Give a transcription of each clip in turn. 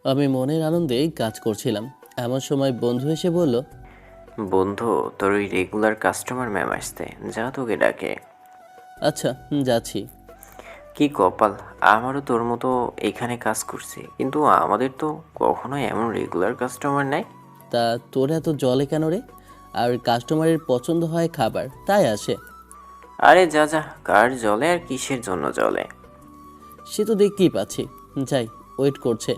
আমি মনের আনন্দেই কাজ করছিলাম। এমন সময় বন্ধু এসে বলল, বন্ধু, তোর ওই রেগুলার কাস্টমার ম্যাম আসতে, যা তোকে ডাকে। আচ্ছা যাচ্ছি। কি কপাল, আমারও তোর মতো এখানে কাজ করছি, কিন্তু আমাদের তো কখনোই এমন রেগুলার কাস্টমার নাই। তা তোর এত জলে কেন রে? আর কাস্টমারের পছন্দ হয় খাবার, তাই আসে। আরে যা যা, কার জলে আর কিসের জন্য জলে? সে তো দেখতেই পাচ্ছি। যাই, ওয়েট করছে।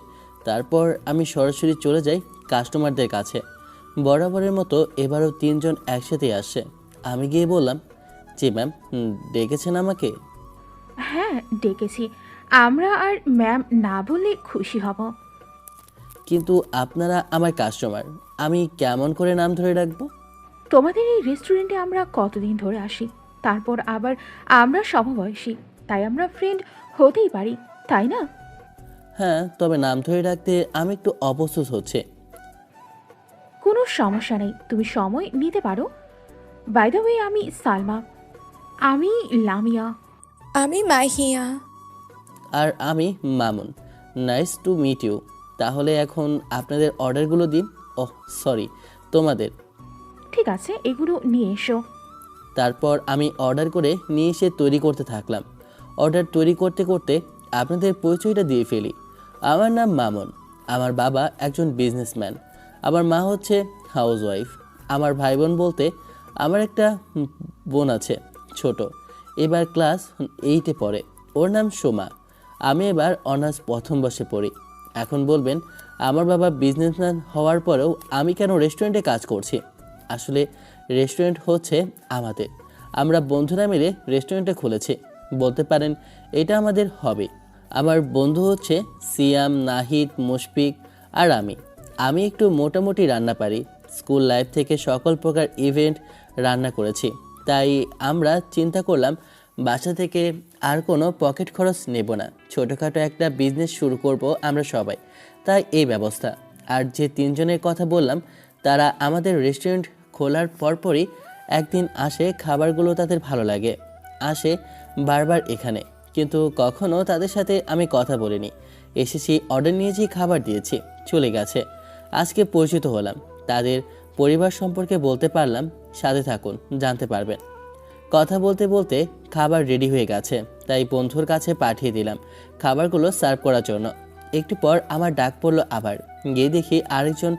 তারপর আমি সরাসরি চলে যাই কাস্টমারদের কাছে। বরাবরের মতো এবারও তিনজন একসাথে আসছে। আমি গিয়ে বললাম, জি ম্যাম, ডেকেছেন আমাকে? হ্যাঁ, ডেকেছি। আমরা আর ম্যাম না বললে খুশি হব। কিন্তু আপনারা আমার কাস্টমার, আমি কেমন করে নাম ধরে রাখবো? তোমাদের এই রেস্টুরেন্টে আমরা কতদিন ধরে আসি, তারপর আবার আমরা সমবয়সী, তাই আমরা ফ্রেন্ড হতেই পারি, তাই না? হ্যাঁ, তবে নাম ধরে রাখতে আমি একটু অপ্রস্তুত হচ্ছে। কোনো সমস্যা নেই, তুমি সময় নিতে পারো। বাই দ্য ওয়ে, আমি সালমা। আমি লামিয়া। আমি মাহিয়া। আর আমি Mamun. Nice to meet you. তাহলে এখন আপনাদের অর্ডারগুলো দিন। ওহ সরি, তোমাদের। ঠিক আছে, এগুলো নিয়ে এসো। তারপর আমি অর্ডার করে নিয়ে এসে তৈরি করতে থাকলাম। অর্ডার তৈরি করতে করতে আপনাদের পরিচয়টা দিয়ে ফেলি। আমার নাম মামুন। আমার বাবা একজন বিজনেসম্যান। আমার মা হচ্ছে হাউসওয়াইফ। আমার ভাই বোন বলতে আমার একটা বোন আছে, ছোট। এবার ক্লাস 8-এ পড়ে। ওর নাম সোমা। আমি এবার অনার্স প্রথম বর্ষে পড়ি। এখন বলবেন, আমার বাবা বিজনেসম্যান হওয়ার পরেও আমি কেন রেস্টুরেন্টে কাজ করছি? আসলে রেস্টুরেন্ট হচ্ছে আমাদের। আমরা বন্ধুরা মিলে রেস্টুরেন্টটা খুলেছি। বলতে পারেন এটা আমাদের হবি। আমার বন্ধু হচ্ছে সিয়াম, নাহিদ, মুশফিক আর আমি। আমি একটু মোটামুটি রান্না পারি। স্কুল লাইফ থেকে সকল প্রকার ইভেন্ট রান্না করেছি। তাই আমরা চিন্তা করলাম বাসা থেকে আর কোনো পকেট খরচ নেব না, ছোটোখাটো একটা বিজনেস শুরু করব আমরা সবাই। তাই এই ব্যবস্থা। আর যে তিনজনের কথা বললাম তারা আমাদের রেস্টুরেন্ট খোলার পরপরই একদিন আসে। খাবারগুলো তাদের ভালো লাগে, আসে বারবার এখানে। কিন্তু কখনো তাদের সাথে আমি কথা বলিনি। এসেছি, অর্ডার নিয়েছি, খাবার দিয়েছি, চলে গেছে। আজকে পরিচিত হলাম, তাদের পরিবার সম্পর্কে বলতে পারলাম। সাথে থাকুন, জানতে পারবেন। কথা বলতে বলতে খাবার রেডি হয়ে গেছে, তাই বন্ধুর কাছে পাঠিয়ে দিলাম খাবারগুলো সার্ভ করার জন্য। একটু পর আমার ডাক পড়লো আবার। গিয়ে দেখি আরেকজন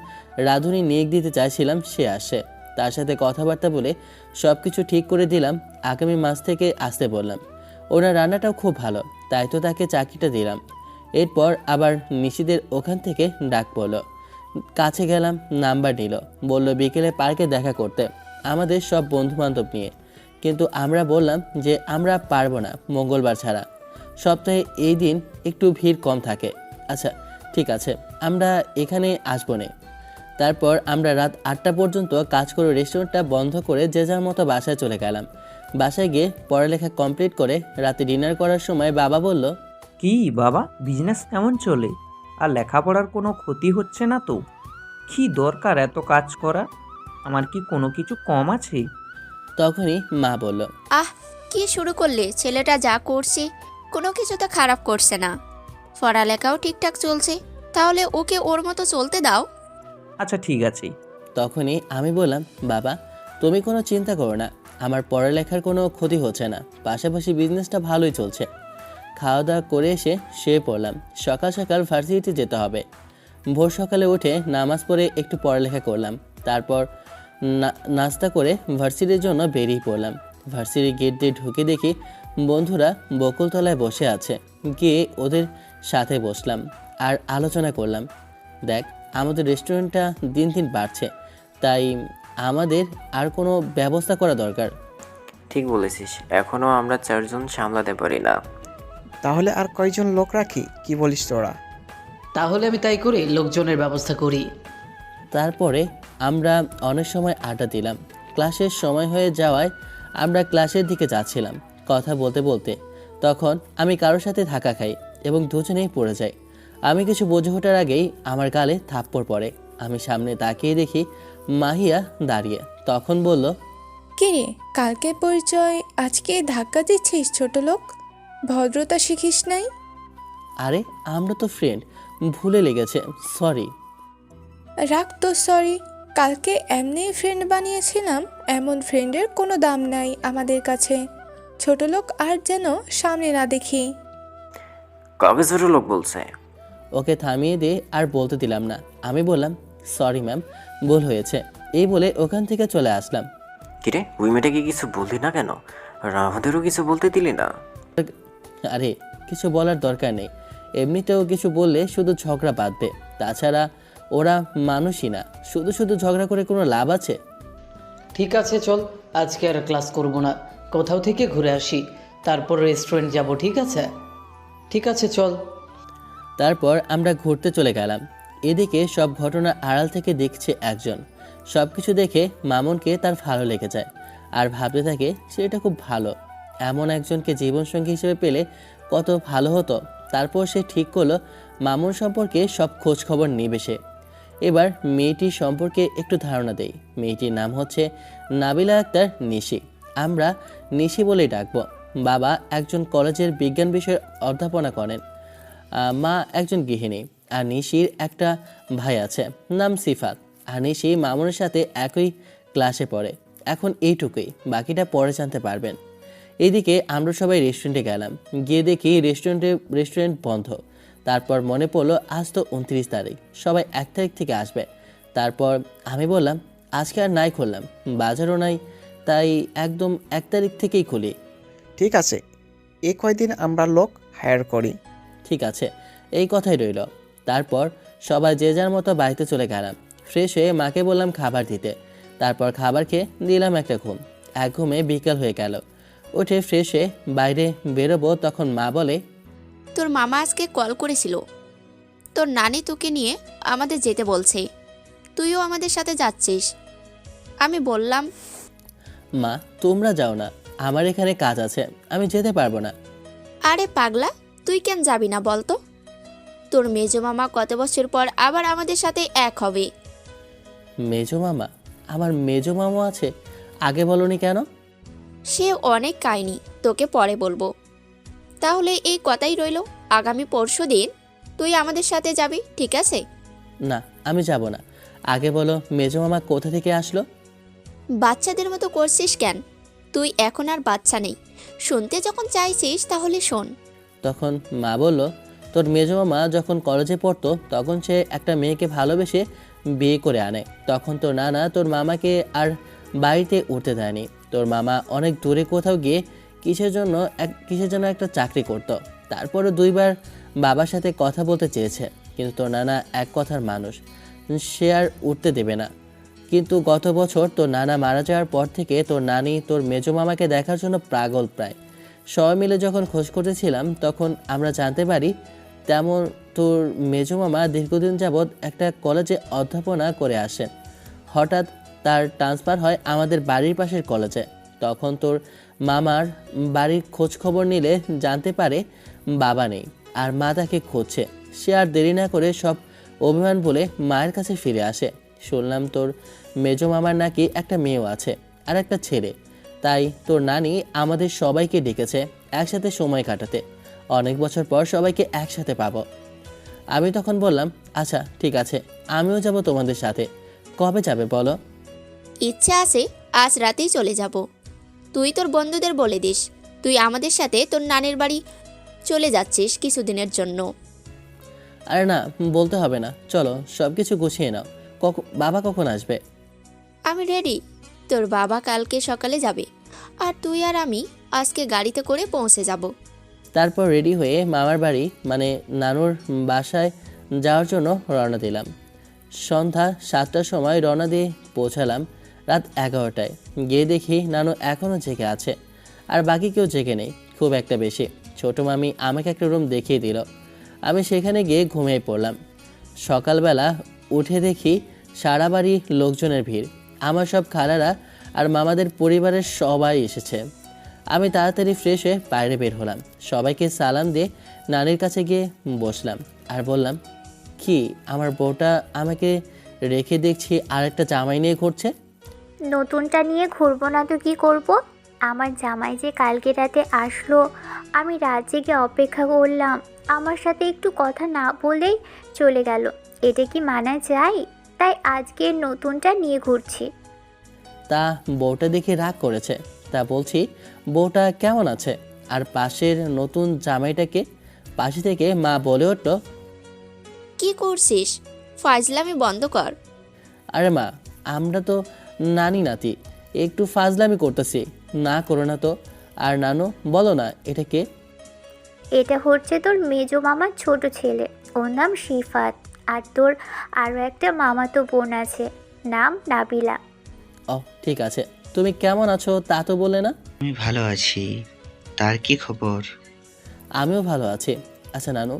রাঁধুনি নিয়োগ দিতে চাইছিলাম, সে আসে। তার সাথে কথাবার্তা বলে সব কিছু ঠিক করে দিলাম। আগামী মাস থেকে আসতে বললাম। ওনার রান্নাটাও খুব ভালো, তাই তো তাকে চাকরিটা দিলাম। এরপর আবার নিশিদের ওখান থেকে ডাক পড়লো। কাছে গেলাম, নাম্বার নিল, বলল বিকেলে পার্কে দেখা করতে আমাদের সব বন্ধুবান্ধব নিয়ে। কিন্তু আমরা বললাম যে আমরা পারবো না মঙ্গলবার ছাড়া। সপ্তাহে এই দিন একটু ভিড় কম থাকে। আচ্ছা ঠিক আছে, আমরা এখানে আসবো না। তারপর আমরা রাত 8টা পর্যন্ত কাজ করে রেস্টুরেন্টটা বন্ধ করে যে যার মতো বাসায় চলে গেলাম। বাসায় গিয়ে পড়ালেখা কমপ্লিট করে রাতে ডিনার করার সময় বাবা বলল, কি বাবা, বিজনেস কেমন চলে? আর লেখাপড়ার কোনো ক্ষতি হচ্ছে না তো? কি দরকার এত কাজ করা? আমার কি কোনো কিছু কম আছে? তখনই মা বলল, আহ, কি শুরু করলে? ছেলেটা যা করছে কোনো কিছু তো খারাপ করছে না, পড়ালেখাও ঠিকঠাক চলছে, তাহলে ওকে ওর মতো চলতে দাও। আচ্ছা ঠিক আছে। তখনই আমি বললাম, বাবা তুমি কোনো চিন্তা করো না, আমার পড়ালেখার কোনো ক্ষতি হচ্ছে না, পাশাপাশি বিজনেসটা ভালোই চলছে। খাওয়া দাওয়া করে এসে শুয়ে পড়লাম। সকাল সকাল ভার্সিটিতে যেতে হবে। ভোর সকালে উঠে নামাজ পড়ে একটু পড়ালেখা করলাম। তারপর নাস্তা করে ভার্সিটির জন্য বেরিয়ে পড়লাম। ভার্সিটির গেট দিয়ে ঢুকে দেখি বন্ধুরা বকুলতলায় বসে আছে। গিয়ে ওদের সাথে বসলাম আর আলোচনা করলাম। দেখ, আমাদের রেস্টুরেন্টটা দিন দিন বাড়ছে, তাই আমাদের আর কোনো ব্যবস্থা করা দরকার। ঠিক বলেছিস, এখনও আমরা 4 জন সামলাতে পারি না। তাহলে আর কয়জন লোক রাখি, কি বলিস তোরা? তাহলে আমি তাই করে লোকজনের ব্যবস্থা করি। তারপরে আমরা অনেক সময় আড্ডা দিলাম। ক্লাসের সময় হয়ে যাওয়ায় আমরা ক্লাসের দিকে যাচ্ছিলাম কথা বলতে বলতে। তখন আমি কারোর সাথে ধাক্কা খাই এবং দুজনেই পড়ে যাই। আমি কিছু বুঝে ওঠার আগেই আমার গালে থাপ্পড় পড়ে। আমি সামনে তাকিয়ে দেখি মাহিয়া দাঁড়িয়ে। তখন বলল, কিরে, কালকে পরিচয়, আজকে ধাক্কা দিচ্ছিস ছোট লোক? ভদ্রতা শিখিস নাই? আরে আমরা তো ফ্রেন্ড, ভুলে লেগেছে, সরি। রাখ তো সরি, কালকে এমনি ফ্রেন্ড বানিয়েছিলাম, এমন ফ্রেন্ডের কোনো দাম নাই আমাদের কাছে। ছোট লোক আর যেন সামনে না দেখি। কাউকে ছোট লোক বলছে? ওকে থামিয়ে দিয়ে আর বলতে দিলাম না। আমি বললাম, সরি ম্যাম, ভুল হয়েছে। এই বলে ওখান থেকে চলে আসলাম। কিরে, ওই মেয়েটাকে কিছু বললি না কেন? আর আমাদেরও কিছু বলতে দিলি না? আরে কিছু বলার দরকার নেই, এমনিতেও কিছু বললে শুধু ঝগড়া বাঁধবে। তাছাড়া ওরা মানুষই না, শুধু শুধু ঝগড়া করে কোনো লাভ আছে? ঠিক আছে চল, আজকে আর ক্লাস করব না, কোথাও থেকে ঘুরে আসি, তারপর রেস্টুরেন্ট যাব। ঠিক আছে? ঠিক আছে চল। তারপর আমরা ঘুরতে চলে গেলাম। এদিকে সব ঘটনা আড়াল থেকে দেখছে একজন। সব কিছু দেখে মামুনকে তার ভালো লেগে যায় আর ভাবতে থাকে সেটা খুব ভালো, এমন একজনকে জীবনসঙ্গী হিসেবে পেলে কত ভালো হতো। তারপর সে ঠিক করলো মামুন সম্পর্কে সব খোঁজ খবর নেবে সে। এবার মেয়েটির সম্পর্কে একটু ধারণা দেই। মেয়েটির নাম হচ্ছে নাবিলা আক্তার নিশি। আমরা নিশি বলেই ডাকবো। বাবা একজন কলেজের বিজ্ঞান বিষয়ে অধ্যাপনা করেন, মা একজন গৃহিণী। আর নিশির একটা ভাই আছে, নাম সিফাত। আর নিশি মামুনের সাথে একই ক্লাসে পড়ে। এখন এইটুকুই, বাকিটা পরে জানতে পারবেন। এইদিকে আমরা সবাই রেস্টুরেন্টে গেলাম। গিয়ে দেখি রেস্টুরেন্ট বন্ধ। তারপর মনে পড়লো আজ তো 29 তারিখ, সবাই 1 তারিখ থেকে আসবে। তারপর আমি বললাম, আজকে আর নাই খুললাম, বাজারও নাই, তাই একদম 1 তারিখ থেকেই খুলি। ঠিক আছে, এ কয়দিন আমরা লোক হায়ার করি। ঠিক আছে, এই কথাই রইল। তারপর সবাই যে যার মতো বাড়িতে চলে গেলাম। ফ্রেশ হয়ে মাকে বললাম খাবার দিতে। তারপর খাবার খেয়ে দিলাম একটা ঘুম। এক ঘুমে বিকাল হয়ে গেল। উঠে ফ্রেশ হয়ে বাইরে বেরোবো, তখন মা বলে, তোর মামা আজকে কল করেছিল, তোর নানি তোকে নিয়ে আমাদের যেতে বলছে, তুইও আমাদের সাথে যাচ্ছিস। আমি বললাম, মা তোমরা যাও না, আমার এখানে কাজ আছে, আমি যেতে পারবো না। আরে পাগলা, তুই কেন যাবি না বলতো? তোর মেজো মামা কত বছর পর আবার আমাদের সাথে এক হবে। মেজো মামা? আমার মেজো মামা আছে, আগে বলনি কেন? সে অনেক কাহিনী, তোকে পরে বলবো। তাহলে এই কথাই রইল, আগামী পরশুদিন তুই আমাদের সাথে যাবি, ঠিক আছে? না, আমি যাব না। আগে বলো মেজো মামা কোথা থেকে আসলো? বাচ্চাদের মতো করছিস কেন? তুই এখন আর বাচ্চা নেই, শুনতে যখন চাইছিস তাহলে শোন। তখন মা বলল, তোর মেজো মামা যখন কলেজে পড়তো তখন সে একটা মেয়েকে ভালোবেসে বিয়ে করে আনে। তখন তোর নানা তোর মামাকে আর বাড়িতে উঠতে দেয়নি। তোর মামা অনেক দূরে কোথাও গিয়ে কিসের জন্য একটা চাকরি করত। তারপরে 2বার বাবার সাথে কথা বলতে চেয়েছে, কিন্তু তোর নানা এক কথার মানুষ, সে আর উঠতে দেবে না। কিন্তু গত বছর তোর নানা মারা যাওয়ার পর থেকে তোর নানি তোর মেজো মামাকে দেখার জন্য পাগল প্রায়। সবাই মিলে যখন খোঁজ করতেছিলাম তখন আমরা জানতে পারি তেমন তোর মেজো মামা দীর্ঘদিন যাবৎ একটা কলেজে অধ্যাপনা করে আসেন। হঠাৎ তার ট্রান্সফার হয় আমাদের বাড়ির পাশের কলেজে। তখন তোর মামার বাড়ির খোঁজ খবর নিলে জানতে পারে বাবা নেই আর মা তাকে খুঁজছে। সে আর দেরি না করে সব অভিমান বলে মায়ের কাছে ফিরে আসে। শুনলাম তোর মেজো মামার নাকি একটা মেয়েও আছে আর একটা ছেলে। তাই তোর নানি আমাদের সবাইকে ডেকেছে একসাথে সময় কাটাতে। অনেক বছর পর সবাইকে একসাথে পাবো। আমি তখন বললাম, আচ্ছা ঠিক আছে, আমিও যাব তোমাদের সাথে। কবে যাবে বলো? ইচ্ছা আছে আজ রাতেই চলে যাব। তুই তোর বন্ধুদের বলে দিস তুই আমাদের সাথে তোর নানির বাড়ি চলে যাচ্ছিস কিছুদিনের জন্য। আরে না, বলতে হবে না, চলো সব কিছু গুছিয়ে নাও। বাবা কখন আসবে? আমি রেডি। তোর বাবা কালকে সকালে যাবে আর তুই আর আমি আজকে গাড়িতে করে পৌঁছে যাব। তারপর রেডি হয়ে মামার বাড়ি মানে নানুর বাসায় যাওয়ার জন্য রওনা দিলাম। সন্ধ্যা 7টার সময় রওনা দিয়ে পৌঁছালাম রাত 11টায়। গিয়ে দেখি নানু এখনও জেগে আছে আর বাকি কেউ জেগে নেই খুব একটা বেশি। ছোটো মামি আমাকে একটা রুম দেখিয়ে দিল। আমি সেখানে গিয়ে ঘুমিয়ে পড়লাম। সকালবেলা উঠে দেখি সারা বাড়ি লোকজনের ভিড়। আমার সব খালারা আর মামাদের পরিবারের সবাই এসেছে। আমি তাড়াতাড়ি ফ্রেশ হয়ে বাইরে বের হলাম। সবাইকে সালাম দিয়ে নানির কাছে গিয়ে বসলাম আর বললাম, কি আমার বউটা আমাকে রেখে দেখছি আর একটা জামাই নিয়ে ঘুরছে। নতুনটা নিয়ে ঘুরবো না তো কি করব? আমার জামাই যে কালকে রাতে আসলো, আমি রাত জেগে অপেক্ষা করলাম আমার সাথে একটু কথা না বলেই চলে গেল। এটা কি মানা যায়? তাই আজকে নতুনটা নিয়ে ঘুরছি। তা বউটা দেখে রাগ করেছে। তা বলছি, বউটা কেমন আছে? আর পাশের নতুন জামাইটাকে? পাশে থেকে মা বলে উঠল, কি করছিস? ফাজলামি বন্ধ কর। আরে মা, আমরা তো নানি নাতি, একটু ফাজলামি করতেছি, না করো না তো। আর নানু, বলো না, এটা কে? এটা হচ্ছে তোর মেজো মামার ছোট ছেলে, ওর নাম শিফাত। আর তোর আরও একটা মামাতো বোন আছে, নাম নাবিলা। ও ঠিক আছে, তুমি কেমন আছো তা তো বলে না। আমি ভালো আছি। তার কি খবর? আমিও ভালো আছি। আচ্ছা নানু,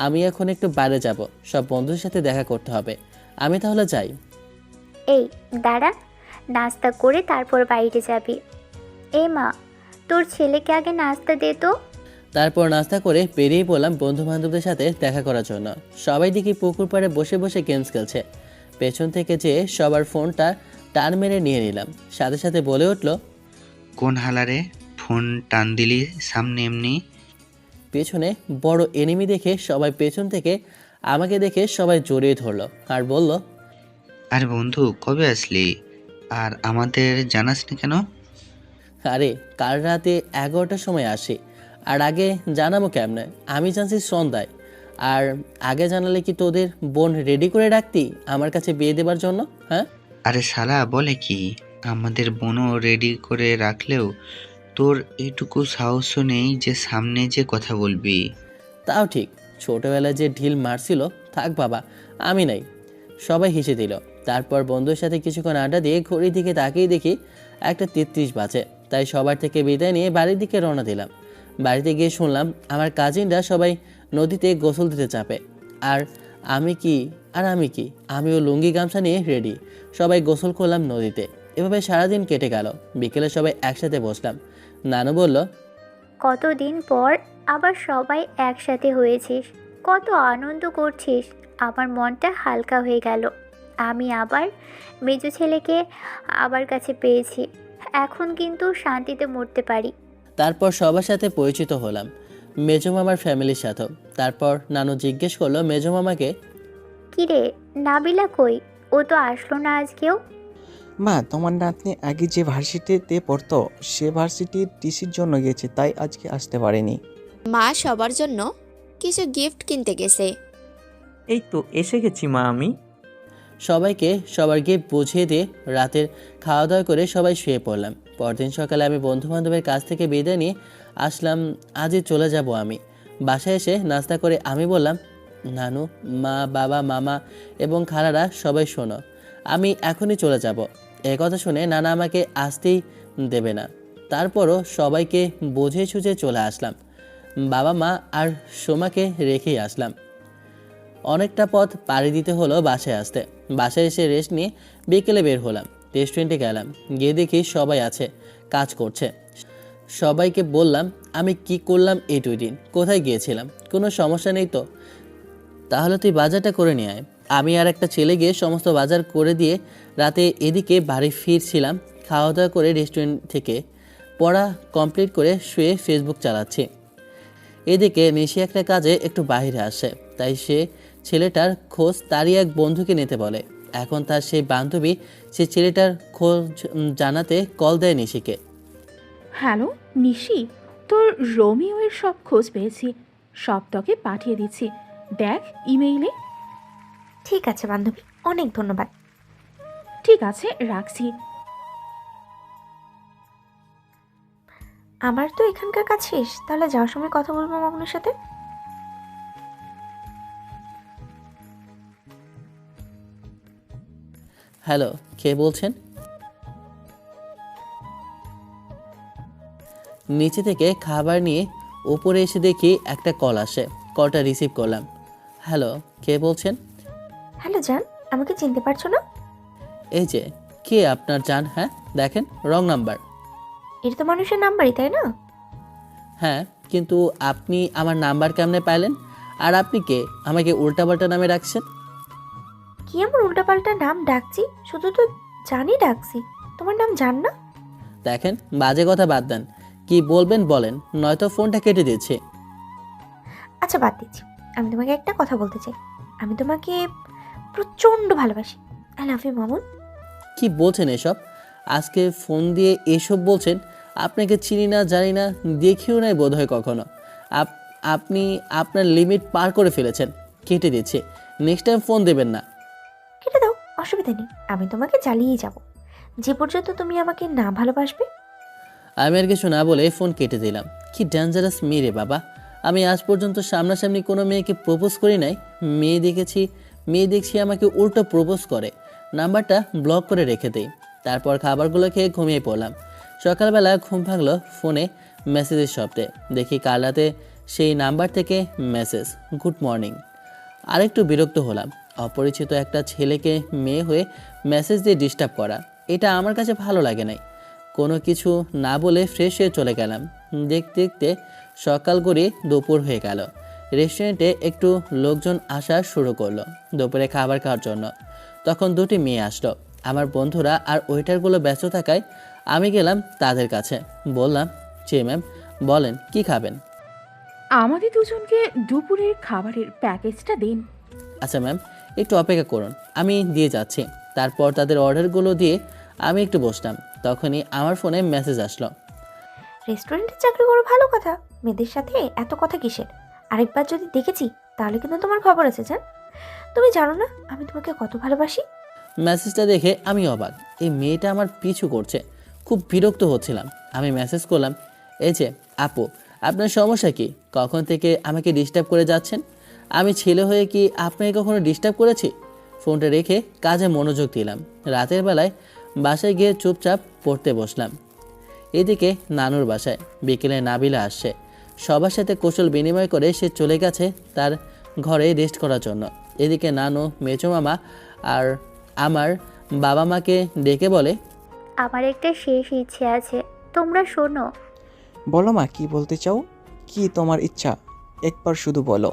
আমি এখন একটু বাইরে যাব, সব বন্ধুদের সাথে দেখা করতে হবে। আমি তাহলে যাই। এই দাঁড়া, নাস্তা করে তারপর বাইরে যাবি। এ মা, তোর ছেলেকে আগে নাস্তা দে তো। তারপর নাস্তা করে বেরিয়ে পড়লাম বন্ধু বান্ধবদের সাথে দেখা করার জন্য। সবাই দেখি পুকুর পাড়ে বসে বসে গেমস খেলছে। পেছন থেকে যে সবার ফোনটা টান মেরে নিয়ে নিলাম, সাথে সাথে বলে উঠল, কোন হালারে ফোন টান দিলি সামনে এমনি? পেছনে বড় এনিমি দেখে সবাই পেছন থেকে আমাকে দেখে সবাই জড়িয়ে ধরলো আর বলল, আরে বন্ধু, কবে আসলি? আর আমাদের জানাস না কেন? আরে কাল রাতে 11টার সময় আসি, আর আগে জানাবো কেমনে? আমি জানছি সন্ধ্যায়। আর আগে জানালে কি তোদের বোন রেডি করে রাখতি আমার কাছে বিয়ে দেবার জন্য? হ্যাঁ, আরে শালা বলে কি, আমাদের বোনও রেডি করে রাখলেও তোর এইটুকু সাহসও নেই যে সামনে যে কথা বলবি। তাও ঠিক, ছোটবেলায় যে ঢিল মারছিল, থাক বাবা, আমি নাই। সবাই হেসে দিল। তারপর বন্ধুর সাথে কিছুক্ষণ আড্ডা দিয়ে ঘড়ির দিকে তাকিয়ে দেখি 1:33 বাজে। তাই সবার থেকে বিদায় নিয়ে বাড়ির দিকে রওনা দিলাম। বাড়িতে গিয়ে শুনলাম আমার কাজিনরা সবাই নদীতে গোসল দিতে চাপে। আর আমি কি, আমিও লুঙ্গি গামছা নিয়ে রেডি। সবাই গোসল করলাম নদীতে। এভাবে সারাদিন কেটে গেল। বিকেলে সবাই একসাথে বসলাম। নানু বলল, কতদিন পর আবার সবাই একসাথে হয়েছিস, কত আনন্দ করছিস। আমার মনটা হালকা হয়ে গেল। আমি আবার মেজো ছেলেকে আবার কাছে পেয়েছি। এখন কিন্তু শান্তিতে মরতে পারি। তারপর সবার সাথে পরিচিত হলাম, মেজো মামার ফ্যামিলির সাথেও। তারপর নানু জিজ্ঞেস করলো মেজো মামাকে, কিরে, নাবিলা কই? ও তো আসলো না আজকেও। মা, তোমার নাতনি আগে যে ভার্সিটিতে পড়তো সে ভার্সিটির টিসির জন্য গেছে, তাই আজকে আসতে পারেনি। মা সবার জন্য কিছু গিফট কিনতে গেছে। এই তো এসে গেছি মা আমি। সবাইকে সবার গিফট বুঝিয়ে দিয়ে রাতের খাওয়া দাওয়া করে সবাই শুয়ে পড়লাম। পরদিন সকালে আমি বন্ধু বান্ধবের কাছ থেকে বিদায় নিয়ে আসলাম। আজই চলে যাব আমি। বাসায় এসে নাস্তা করে আমি বললাম, নানু, মা, বাবা, মামা এবং খালারা সবাই শোনো, আমি এখনই চলে যাব। এ কথা শুনে নানা আমাকে আসতেই দেবে না। তারপরও সবাইকে বুঝিয়ে সুঝে চলে আসলাম। বাবা, মা আর সোমাকে রেখেই আসলাম। অনেকটা পথ পাড়ি দিতে হলো বাসায় আসতে। বাসায় এসে রেস্ট নিয়ে বিকেলে বের হলাম। রেস্টুরেন্টে গেলাম, গিয়ে দেখি সবাই আছে, কাজ করছে। সবাইকে বললাম আমি কি করলাম এই 2 দিন, কোথায় গিয়েছিলাম, কোনো সমস্যা নেই তো? তাহলে তুই বাজারটা করে নিয়ে আয়। আমি আর একটা ছেলে গিয়ে সমস্ত বাজার করে দিয়ে রাতে এদিকে বাড়ি ফিরছিলাম। খাওয়া দাওয়া করে রেস্টুরেন্ট থেকে পড়া কমপ্লিট করে শুয়ে ফেসবুক চালাচ্ছি। এদিকে নিশি একটা কাজে একটু বাইরে আসে, তাই সে ছেলেটার খোঁজ তারই এক বন্ধুকে নিতে বলে। এখন তার সেই বান্ধবী সে ছেলেটার খোঁজ জানাতে কল দেয় নিশিকে। হ্যালো নিশি, তোর রোমিওয়ের সব খোঁজ পেয়েছি, সব তোকে পাঠিয়ে দিচ্ছি, দেখ ইমেইলে। ঠিক আছে বান্ধবী, অনেক ধন্যবাদ। ঠিক আছে, রাখছি। আমার তো এখানকার কাজ শেষ, তাহলে যাওয়ার সময় কথা বলবো মামুনের সাথে। হ্যালো, কে বলছেন? নিচে থেকে খাবার নিয়ে উপরে এসে দেখি একটা কল আসে। কলটা রিসিভ করলাম। হ্যালো, কে বলছেন? হ্যালো জান, আমাকে চিনতে পারছো না? এই যে, কে আপনার জান? হ্যাঁ দেখেন, রং নাম্বার। এটা তো মানুষের নাম্বারই, তাই না? হ্যাঁ, কিন্তু আপনি আমার নাম্বার কেমনে পাইলেন? আর আপনি কে, আমাকে উল্টাপাল্টা নামে রাখছেন? কি এমন উল্টাপাল্টা নাম ডাকছি? শুধু তো জানি ডাকছি, তোমার নাম জান না? দেখেন, বাজে কথা বাদ দেন, কি বলবেন বলেন, নয়তো ফোনটা কেটে দিয়েছে। আচ্ছা আচ্ছা বাদ দিচ্ছি, আমি তোমাকে একটা কথা বলতে চাই। আমি তোমাকে প্রচণ্ড ভালোবাসি। I love you Mamun. কি বলছেন এসব? আজকে ফোন দিয়ে এসব বলছেন? আপনাকে চিনি না, জানি না, দেখিও নাই বোধহয় কখনো। আপনি আপনার লিমিট পার করে ফেলেছেন। কেটে দিচ্ছে, নেক্সট টাইম ফোন দেবেন না। কেটে দাও, অসুবিধা নেই, আমি তোমাকে চালিয়েই যাব যে পর্যন্ত তুমি আমাকে না ভালোবাসবে। আমি আর কিছু না বলে ফোন কেটে দিলাম। কি ডেঞ্জারাস মেয়ে রে বাবা! আমি আজ পর্যন্ত সামনাসামনি কোনো মেয়েকে প্রপোজ করি নাই। মেয়ে দেখছি আমাকে উল্টো প্রপোজ করে। নাম্বারটা ব্লক করে রেখে দেই। তারপর খাবারগুলো খেয়ে ঘুমিয়ে পড়লাম। সকালবেলা ঘুম ভাঙলো ফোনে মেসেজের শব্দে। দেখি কাল রাতে সেই নাম্বার থেকে মেসেজ, গুড মর্নিং। আরেকটু বিরক্ত হলাম। অপরিচিত একটা ছেলেকে মেয়ে হয়ে মেসেজ দিয়ে ডিস্টার্ব করা, এটা আমার কাছে ভালো লাগে নাই। কোনো কিছু না বলে ফ্রেশ হয়ে চলে গেলাম। দেখতে দেখতে সকাল করে দুপুর হয়ে গেল। রেস্টুরেন্টে একটু লোকজন আসা শুরু করলো দুপুরে খাবার খাওয়ার জন্য। তখন দুটি মেয়ে আসলো। আমার বন্ধুরা আর ওয়েটারগুলো ব্যস্ত থাকায় আমি গেলাম তাদের কাছে। বললাম, জি ম্যাম, বলেন কি খাবেন? আমাদের দুজনকে দুপুরের খাবারের প্যাকেজটা দিন। আচ্ছা ম্যাম, একটু অপেক্ষা করুন, আমি দিয়ে যাচ্ছি। তারপর তাদের অর্ডারগুলো দিয়ে আমি একটু বসলাম। তখনই আমার ফোনে মেসেজ আসলো। রেস্টুরেন্টে চাকরি করো, ভালো কথা, মেয়েদের সাথে এত কথা কিসের? আরেকবার যদি দেখেছি তাহলে কিন্তু তোমার খবর আছে জান। তুমি জানো না আমি তোমাকে কত ভালোবাসি। মেসেজটা দেখে আমি অবাক। এই মেয়েটা আমার পিছু করছে। খুব বিরক্ত হচ্ছিলাম। আমি মেসেজ করলাম, এই যে আপু, আপনার সমস্যা কি? কখন থেকে আমাকে ডিস্টার্ব করে যাচ্ছেন? আমি ছেলে হয়ে কি আপনাকে কখনো ডিস্টার্ব করেছি? ফোনটা রেখে কাজে মনোযোগ দিলাম। রাতের বেলায় বাসায় গিয়ে চুপচাপ পড়তে বসলাম। এদিকে নানুর বাসায় বিকেলে নাবিলা আসছে। সবার সাথে কৌশল বিনিময় করে সে চলে গেছে তার ঘরে রেস্ট করার জন্য। এদিকে নানু, মেজো মামা আর আমার বাবা মাকে ডেকে বলে, আমার একটা শেষ ইচ্ছে আছে, তোমরা শোনো। বলো মা, কি বলতে চাও? কি তোমার ইচ্ছা? একবার শুধু বলো।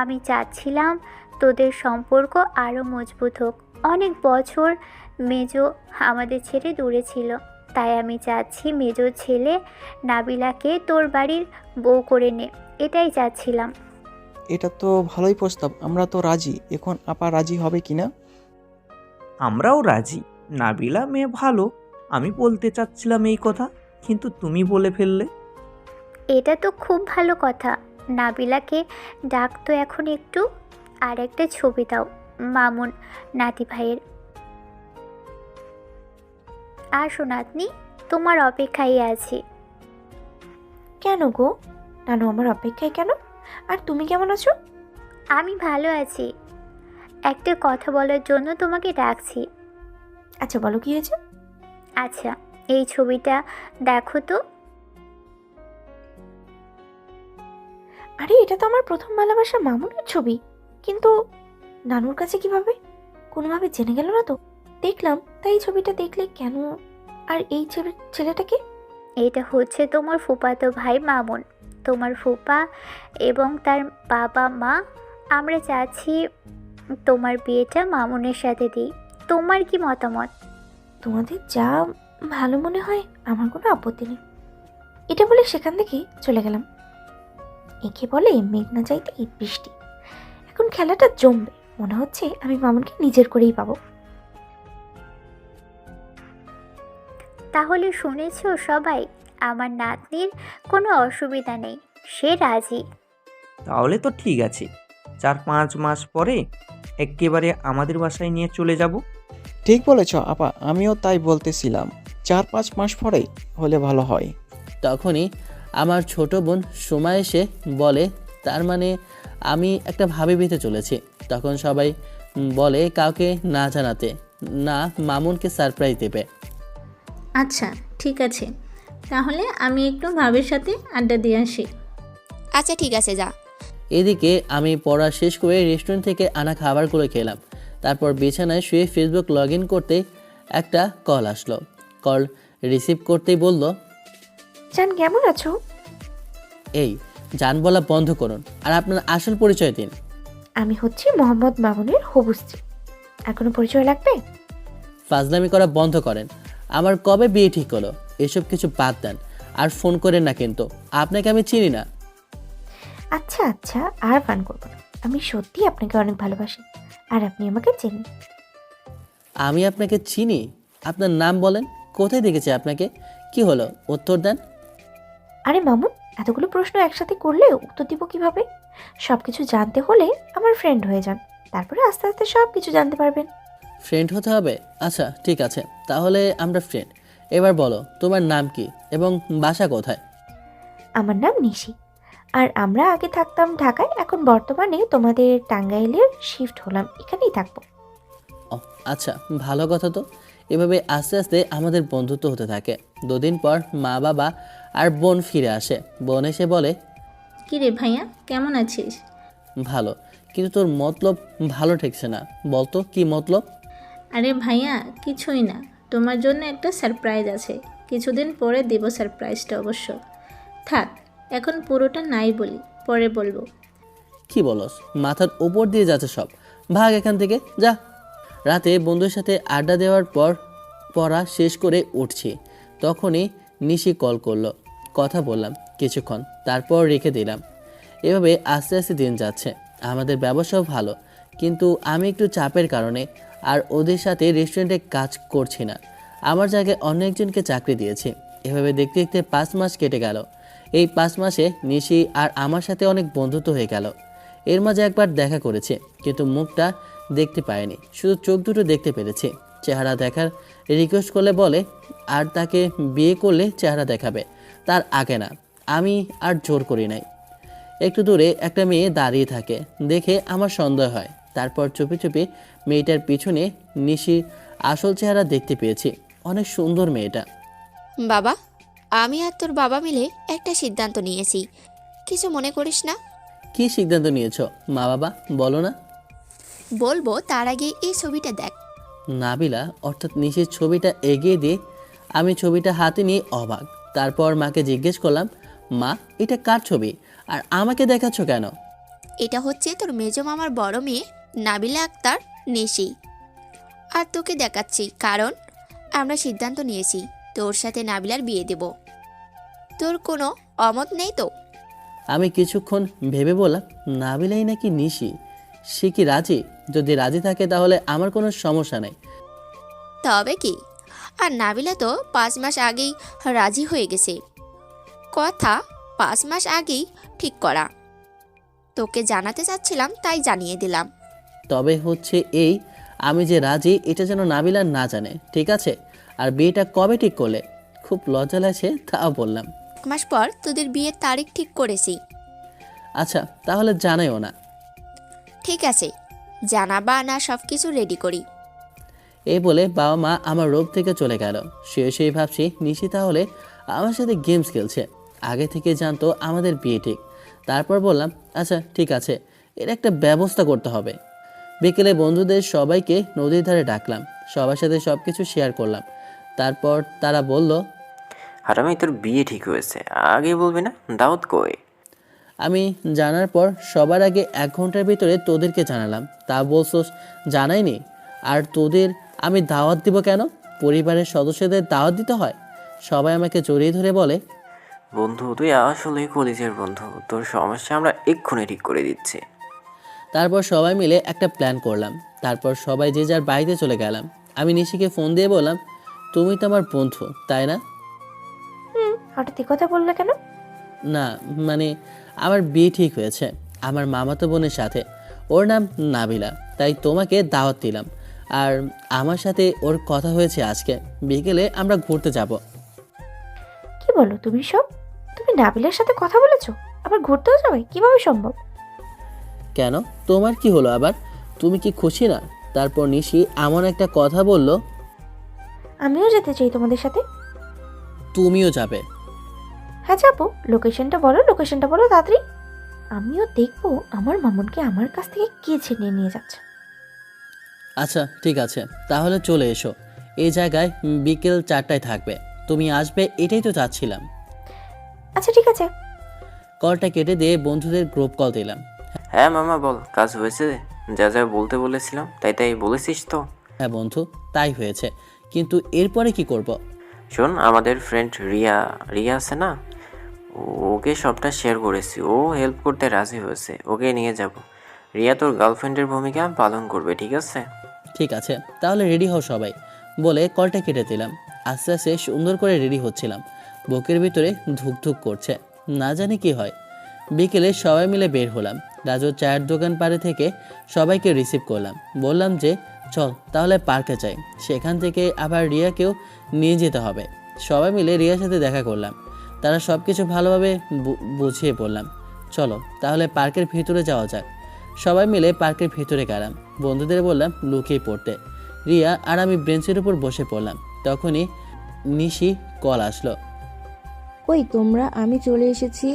আমি চাচ্ছিলাম তোদের সম্পর্ক আরও মজবুত হোক। অনেক বছর মেজো আমাদের ছেড়ে দূরে ছিল, তাই আমি চাচ্ছি মেজো ছেলে নাবিলাকে তোর বাড়ির বউ করে নে, এটাই চাচ্ছিলাম। এটা তো ভালোই প্রস্তাব, আমরা তো রাজি। এখন আপা রাজি হবে কিনা? আমরাও রাজি। নাবিলা মেয়ে ভালো, আমি বলতে চাচ্ছিলাম এই কথা, কিন্তু তুমি বলে ফেললে। এটা তো খুব ভালো কথা। নাবিলাকে ডাক তো এখন একটু। আর একটা ছবি দাও মামুন নাতি ভাইয়ের। আসো নাতনি, তোমার অপেক্ষায় আছি। কেন গো নানু, আমার অপেক্ষায় কেন? আর তুমি কেমন আছো? আমি ভালো আছি। একটা কথা বলার জন্য তোমাকে ডাকছি। আচ্ছা বলো, কি হয়েছে? আচ্ছা, এই ছবিটা দেখো তো। আরে এটা তো আমার প্রথম ভালোবাসা মামুনের ছবি, কিন্তু নানুর কাছে কিভাবে? কোনোভাবে জেনে গেল না তো? দেখলাম, তাই এই ছবিটা দেখলে কেন? আর এই ছেলেটাকে? এটা হচ্ছে তোমার ফুফাতো ভাই মামুন, তোমার ফুপা এবং তার বাবা মা। আমরা চাচ্ছি তোমার বিয়েটা মামুনের সাথে দিই। তোমার কি মতামত? তোমাদের যা ভালো মনে হয়, আমার কোনো আপত্তি নেই। এটা বলে সেখান থেকে চলে গেলাম। একে বলে মেঘ না চাইতে বৃষ্টি। এখন খেলাটা জমবে, মনে হচ্ছে আমি মামুনকে নিজের করেই পাবো। তাহলে শুনেছো সবাই, আমার নাতনির কোনো অসুবিধা নেই, সে রাজি। তাহলে তো ঠিক আছে, 4-5 মাস পরে একেবারে আমাদের বাসায় নিয়ে চলে যাব। ঠিক বলেছ আপা, আমিও তাই বলতেছিলাম। 4-5 মাস পরে হলে ভালো হয়। তখনই আমার ছোট বোন সোমা এসে বলে, তার মানে আমি একটা ভাবি পেতে চলেছি। তখন সবাই বলে কাউকে না জানাতে, না মামুনকে সারপ্রাইজ দেবে। আচ্ছা ঠিক আছে, তাহলে আমি একটু ভাবের সাথে আড্ডা দিয়ে আসি। আচ্ছা ঠিক আছে, যা। এদিকে আমি পড়া শেষ করে রেস্টুরেন্ট থেকে আনা খাবারগুলো খেলাম। তারপর বিছানায় শুয়ে ফেসবুক লগ ইন করতে একটা কল আসলো। কল রিসিভ করতেই বলল, জান কেমন আছো? এই জান বলা বন্ধ করুন, আর আপনার আসল পরিচয় দিন। আমি হচ্ছি মোহাম্মদ মামুনের হবু স্ত্রী। আর কোনো পরিচয় লাগবে? ফাজলামি করা বন্ধ করেন। আমার কবে বিয়ে ঠিক হলো? এসব কিছু বাদ দেন আর ফোন করেন না, কিন্তু আপনাকে আমি চিনি না। আচ্ছা আচ্ছা, আর ফান করবো না। আমি সত্যি আপনাকে অনেক ভালোবাসি, আর আপনি আমাকে চেনেন। আমি আপনাকে চিনি? আপনার নাম বলেন, কোথায় দেখেছি আপনাকে? কি হলো, উত্তর দেন। আরে মামুন, এতগুলো প্রশ্ন একসাথে করলে উত্তর দিব কিভাবে? সব কিছু জানতে হলে আমার ফ্রেন্ড হয়ে যান, তারপরে আস্তে আস্তে সব কিছু জানতে পারবেন। ফ্রেন্ড হতে হবে? আচ্ছা ঠিক আছে, তাহলে আমরা ফ্রেন্ড। এবার বলো তোমার নাম কি এবং বাসা কোথায়? আমার নাম নিশি, আর আমরা আগে থাকতাম ঢাকায়, এখন বর্তমানে তোমাদের টাঙ্গাইলের শিফট হলাম, এখানেই থাকবো। ও আচ্ছা, ভালো কথা তো। এভাবে আস্তে আস্তে আমাদের বন্ধুত্ব হতে থাকে। দুদিন পর মা বাবা আর বোন ফিরে আসে। বোন এসে বলে, কিরে ভাইয়া, কেমন আছিস? ভালো, কিন্তু তোর মতলব ভালো ঠেকছে না। বলতো কি মতলব? আরে ভাইয়া, কিছুই না, তোমার জন্য একটা সারপ্রাইজ আছে। কিছুদিন পরে দেব সারপ্রাইজটা অবশ্য। থাক, এখন পুরোটা নাই বলি, পরে বলবো। কি বলস? মাথার উপর দিয়ে যাচ্ছে সব। ভাগ এখান থেকে, যা। রাতে বন্ধুর সাথে আড্ডা দেওয়ার পর পড়া শেষ করে উঠছি, তখনই নিশি কল করলো। কথা বললাম কিছুক্ষণ, তারপর রেখে দিলাম। এভাবে আস্তে আস্তে দিন যাচ্ছে। আমাদের ব্যবসাও ভালো, কিন্তু আমি একটু চাপের কারণে আর ওদের সাথে রেস্টুরেন্টে কাজ করছি না। আমার জায়গায় অন্য একজনকে চাকরি দিয়েছি। এভাবে দেখতে দেখতে 5 মাস কেটে গেল। এই 5 মাসে নিশি আর আমার সাথে অনেক বন্ধুত্ব হয়ে গেল। এর মাঝে একবার দেখা করেছে, কিন্তু মুখটা দেখতে পায়নি, শুধু চোখ দুটো দেখতে পেরেছি। চেহারা দেখার রিকোয়েস্ট করলে বলে আর তাকে বিয়ে করলে চেহারা দেখাবে, তার আগে না। আমি আর জোর করি নাই। একটু দূরে একটা মেয়ে দাঁড়িয়ে থাকে দেখে আমার সন্দেহ হয়। তারপর চুপি চুপি মেয়েটার পিছনে নিশির আসল চেহারা দেখতে পেয়েছি। অনেক সুন্দর মেয়েটা। বাবা, আমি আর তোর বাবা মিলে একটা সিদ্ধান্ত নিয়েছি, কিছু মনে করিস না? কি সিদ্ধান্ত নিয়েছো মা বাবা, বলো না? বলবো, তার আগে এই ছবিটা দেখ। নাবিলা অর্থাৎ নিশির ছবিটা এগিয়ে দিয়ে আমি ছবিটা হাতে নিয়ে অবাক। তারপর মাকে জিজ্ঞেস করলাম, মা এটা কার ছবি আর আমাকে দেখাচ্ছ কেন? এটা হচ্ছে তোর মেজো মামার বড় মেয়ে নাবিলা আক্তার, নিশি। আর তোকে দেখাচ্ছি কারণ আমরা সিদ্ধান্ত নিয়েছি তোর সাথে নাবিলার বিয়ে দেব। তোর কোনো অমত নেই তো? আমি কিছুক্ষণ ভেবে বললাম, নাবিলাই নাকি নিশি? সে কি রাজি? যদি রাজি থাকে তাহলে আমার কোনো সমস্যা নেই। তবে কি, আর নাবিলা তো 5 মাস আগেই রাজি হয়ে গেছে। কথা 5 মাস আগেই ঠিক করা। তোকে জানাতে চাচ্ছিলাম, তাই জানিয়ে দিলাম। তবে হচ্ছে এই, আমি যে রাজি এটা যেন নাবিলা না জানে, ঠিক আছে? আর বিয়েটা কবে ঠিক করলে? খুব লজ্জা লাগছে, তাও বললাম। 1 মাস পর তোদের বিয়ের তারিখ ঠিক করেছি। আচ্ছা তাহলে জানাইও না। ঠিক আছে, জানাবা না, সব কিছু রেডি করি। এই বলে বাবা মা আমার রূপ থেকে চলে গেল। সেই ভাবছি নিশি তাহলে আমার সাথে গেমস খেলছে, আগে থেকে জানতো আমাদের বিয়ে ঠিক। তারপর বললাম, আচ্ছা ঠিক আছে, এর একটা ব্যবস্থা করতে হবে। বিকেলে বন্ধুদের সবাইকে নদীর ধারে ডাকলাম, সবার সাথে সব কিছু শেয়ার করলাম। তারপর তারা বলল, হারামি, তোর বিয়ে ঠিক হয়েছে, আগে বলবি না? দাওয়াত কই? আমি জানার পর সবার আগে 1 ঘন্টার ভিতরে তোদেরকে জানালাম, তা বলছোস জানাইনি? আর তোদের আমি দাওয়াত দিব কেন? পরিবারের সদস্যদের দাওয়াত দিতে হয়। সবাই আমাকে জড়িয়ে ধরে বলে, বন্ধু, তুই আসলে কলেজের বন্ধু, তোর সমস্যা আমরা এক্ষুনি ঠিক করে দিচ্ছি। তারপর সবাই মিলে একটা প্ল্যান করলাম। তারপর সবাই যে যার বাড়িতে চলে গেলাম। আমি নিশিকে ফোন দিয়ে বললাম, তুমি তো আমার বন্ধু তাই না? হঠাৎ কথা বললে কেন? না মানে আমার বিয়ে ঠিক হয়েছে আমার মামাতো বোনের সাথে, ওর নাম নাবিলা, তাই তোমাকে দাওয়াত দিলাম। আর আমার সাথে ওর কথা হয়েছে আজকে বিকেলে আমরা ঘুরতে যাব। কি বলো তুমি সব? তুমি নাবিলার সাথে কথা বলেছো, আবার ঘুরতেও যাবে? কিভাবে সম্ভব? কেন, তোমার কি হলো আবার? তুমি কি খুশি না? তারপর নিশি এমন একটা কথা বলল, আমিও যেতে চাই তোমাদের সাথে। তুমিও যাবে? হ্যাঁ যাবো। লোকেশনটা বলো তাড়াতাড়ি। আমিও দেখবো আমার মামুনকে আমার কাছ থেকে কে ছিনিয়ে নিয়ে যাচ্ছে। আচ্ছা ঠিক আছে, তাহলে চলে এসো। এই জায়গায় বিকেল 4টায় থাকবে। তুমি আসবে এটাই তো চাচ্ছিলাম। আচ্ছা ঠিক আছে। কলটা কেটে দিয়ে বন্ধুদের গ্রুপ কল দিলাম। হ্যাঁ মামা বল, কাজ হয়েছে? যা যা বলতে বলেছিলাম তাই বলেছিস তো? হ্যাঁ বন্ধু, তাই হয়েছে, কিন্তু এরপরে কি করব? শোন, আমাদের ফ্রেন্ড রিয়া আছে না, ওকে সবটা শেয়ার করেছি, ও হেল্প করতে রাজি হয়েছে। ওকে নিয়ে যাব। রিয়া তোর গার্লফ্রেন্ডের ভূমিকা পালন করবে, ঠিক আছে? ঠিক আছে, তাহলে রেডি হও সবাই, বলে কলটা কেটে দিলাম। আস্তে আস্তে সুন্দর করে রেডি হচ্ছিলাম, বুকের ভিতরে ধুকধুক করছে, না জানি কি হয়। বিকেলে সবাই মিলে বের হলাম। রাজুর চায়ের দোকান পাড়ে থেকে সবাইকে রিসিভ করলাম, বললাম যে চল তাহলে পার্কে যাই, সেখান থেকে আবার রিয়াকেও নিয়ে যেতে হবে। সবাই মিলে রিয়ার সাথে দেখা করলাম, তারা সব কিছু ভালোভাবে বুঝিয়ে বললাম চলো তাহলে পার্কের ভিতরে যাওয়া যাক। সবাই মিলে পার্কের ভিতরে গেলাম, বন্ধুদের বললাম লুকিয়ে পড়তে। রিয়া আর আমি বেঞ্চের উপর বসে পড়লাম, তখনই নিশি কল আসলো। কই তোমরা, আমি চলে এসেছি।